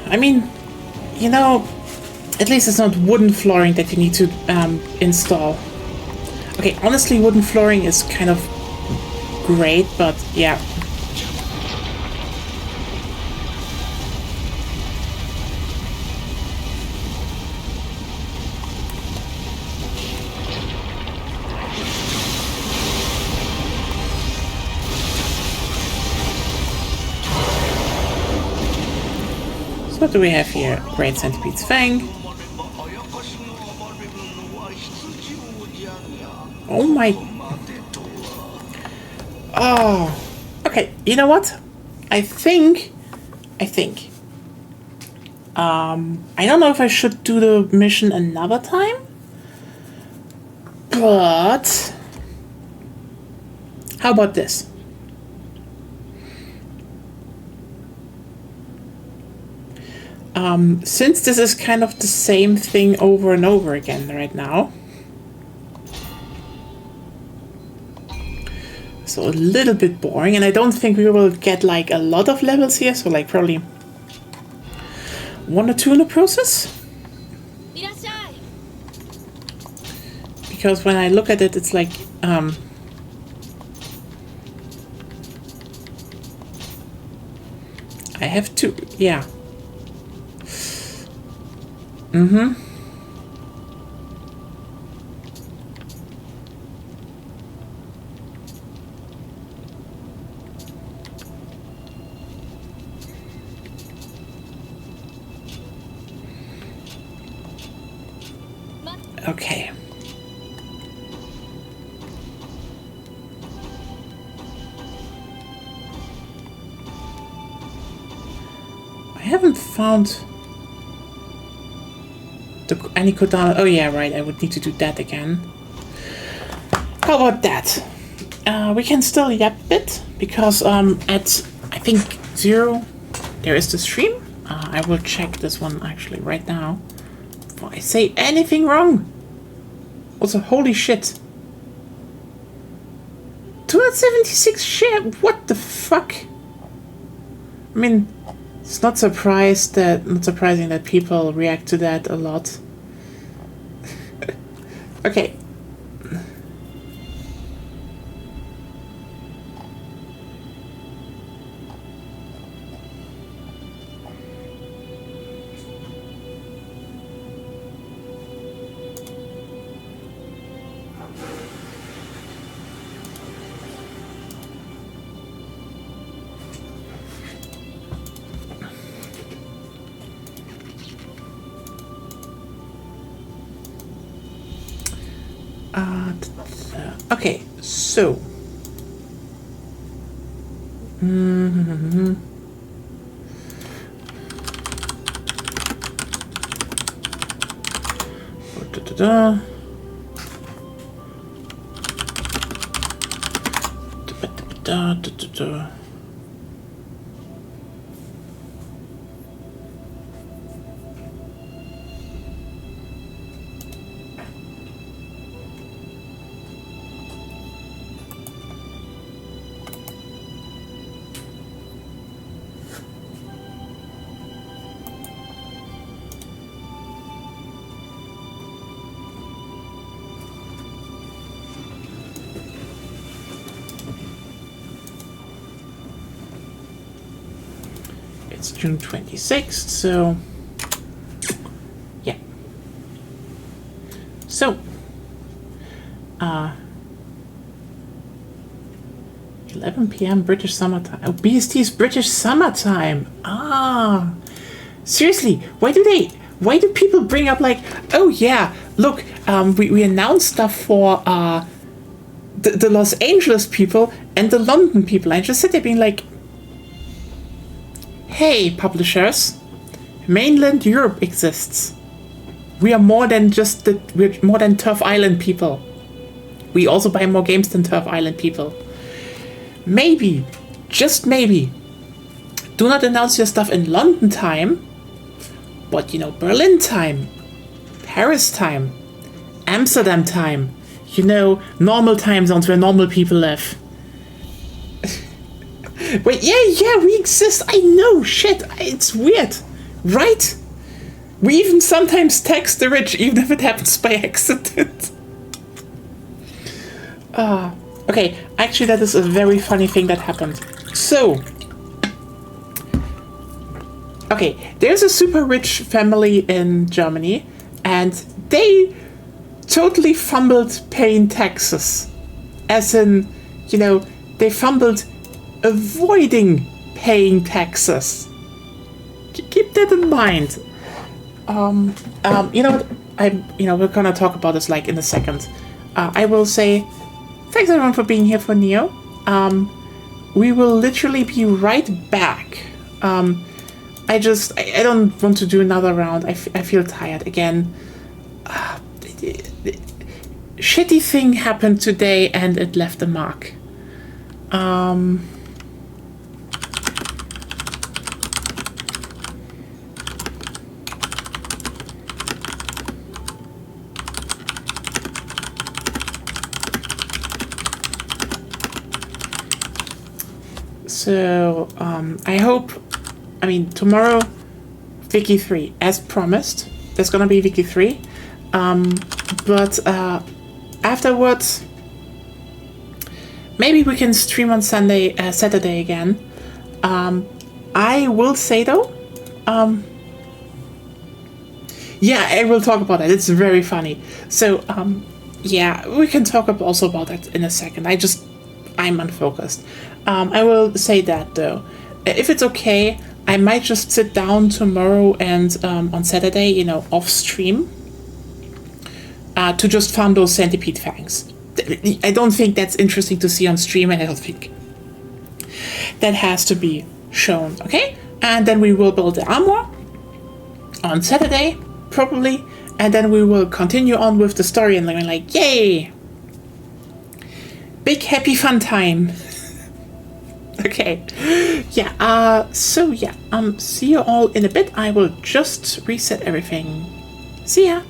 [SPEAKER 1] I mean, you know, at least it's not wooden flooring that you need to install. Okay, honestly, wooden flooring is kind of great, but yeah. What do we have here? Great Centipede's Fang. Oh my... Oh. Okay, you know what? I think... I don't know if I should do the mission another time. But... How about this? Since this is kind of the same thing over and over again right now, so a little bit boring, and I don't think we will get like a lot of levels here, so like probably 1 or 2 in the process. Because when I look at it, it's like I have to, yeah. Okay. found any Kodama. Oh yeah, right. I would need to do that again. How about that? We can still yap a bit because at I think 0 there is the stream. I will check this one actually right now before I say anything wrong. Also, holy shit. 276 share. What the fuck? I mean, it's not surprising that people react to that a lot. Okay. Okay, so. It's June 26th, so yeah. So 11 p.m. British summertime. Oh, BST's British summertime. Ah, seriously, why do people bring up like, oh yeah, look, we announced stuff for the Los Angeles people and the London people. I just sit there being like, hey, publishers, mainland Europe exists. We are more than we're more than Turf Island people. We also buy more games than Turf Island people. Maybe, just maybe, do not announce your stuff in London time, but Berlin time, Paris time, Amsterdam time, normal time zones where normal people live. Wait, yeah, we exist. I know, shit. It's weird, right? We even sometimes text the rich, even if it happens by accident. Okay, actually, that is a very funny thing that happened. So, okay, there's a super rich family in Germany, and they totally fumbled paying taxes. As in, they fumbled avoiding paying taxes. Keep that in mind. You know what? We're gonna talk about this like in a second. I will say thanks everyone for being here for Nioh. We will literally be right back. I don't want to do another round. I feel tired again. Shitty thing happened today and it left a mark. So, tomorrow, Wiki 3, as promised. There's gonna be Wiki 3. But afterwards, maybe we can stream on Saturday again. I will say though, yeah, I will talk about that. It's very funny. So, yeah, we can talk also about that in a second. I'm unfocused. I will say that though, if it's okay, I might just sit down tomorrow and on Saturday, off stream, to just farm those centipede fangs. I don't think that's interesting to see on stream, and I don't think that has to be shown, okay? And then we will build the armor, on Saturday, probably, and then we will continue on with the story and like, yay! Big happy fun time. Okay. Yeah, see you all in a bit. I will just reset everything. See ya!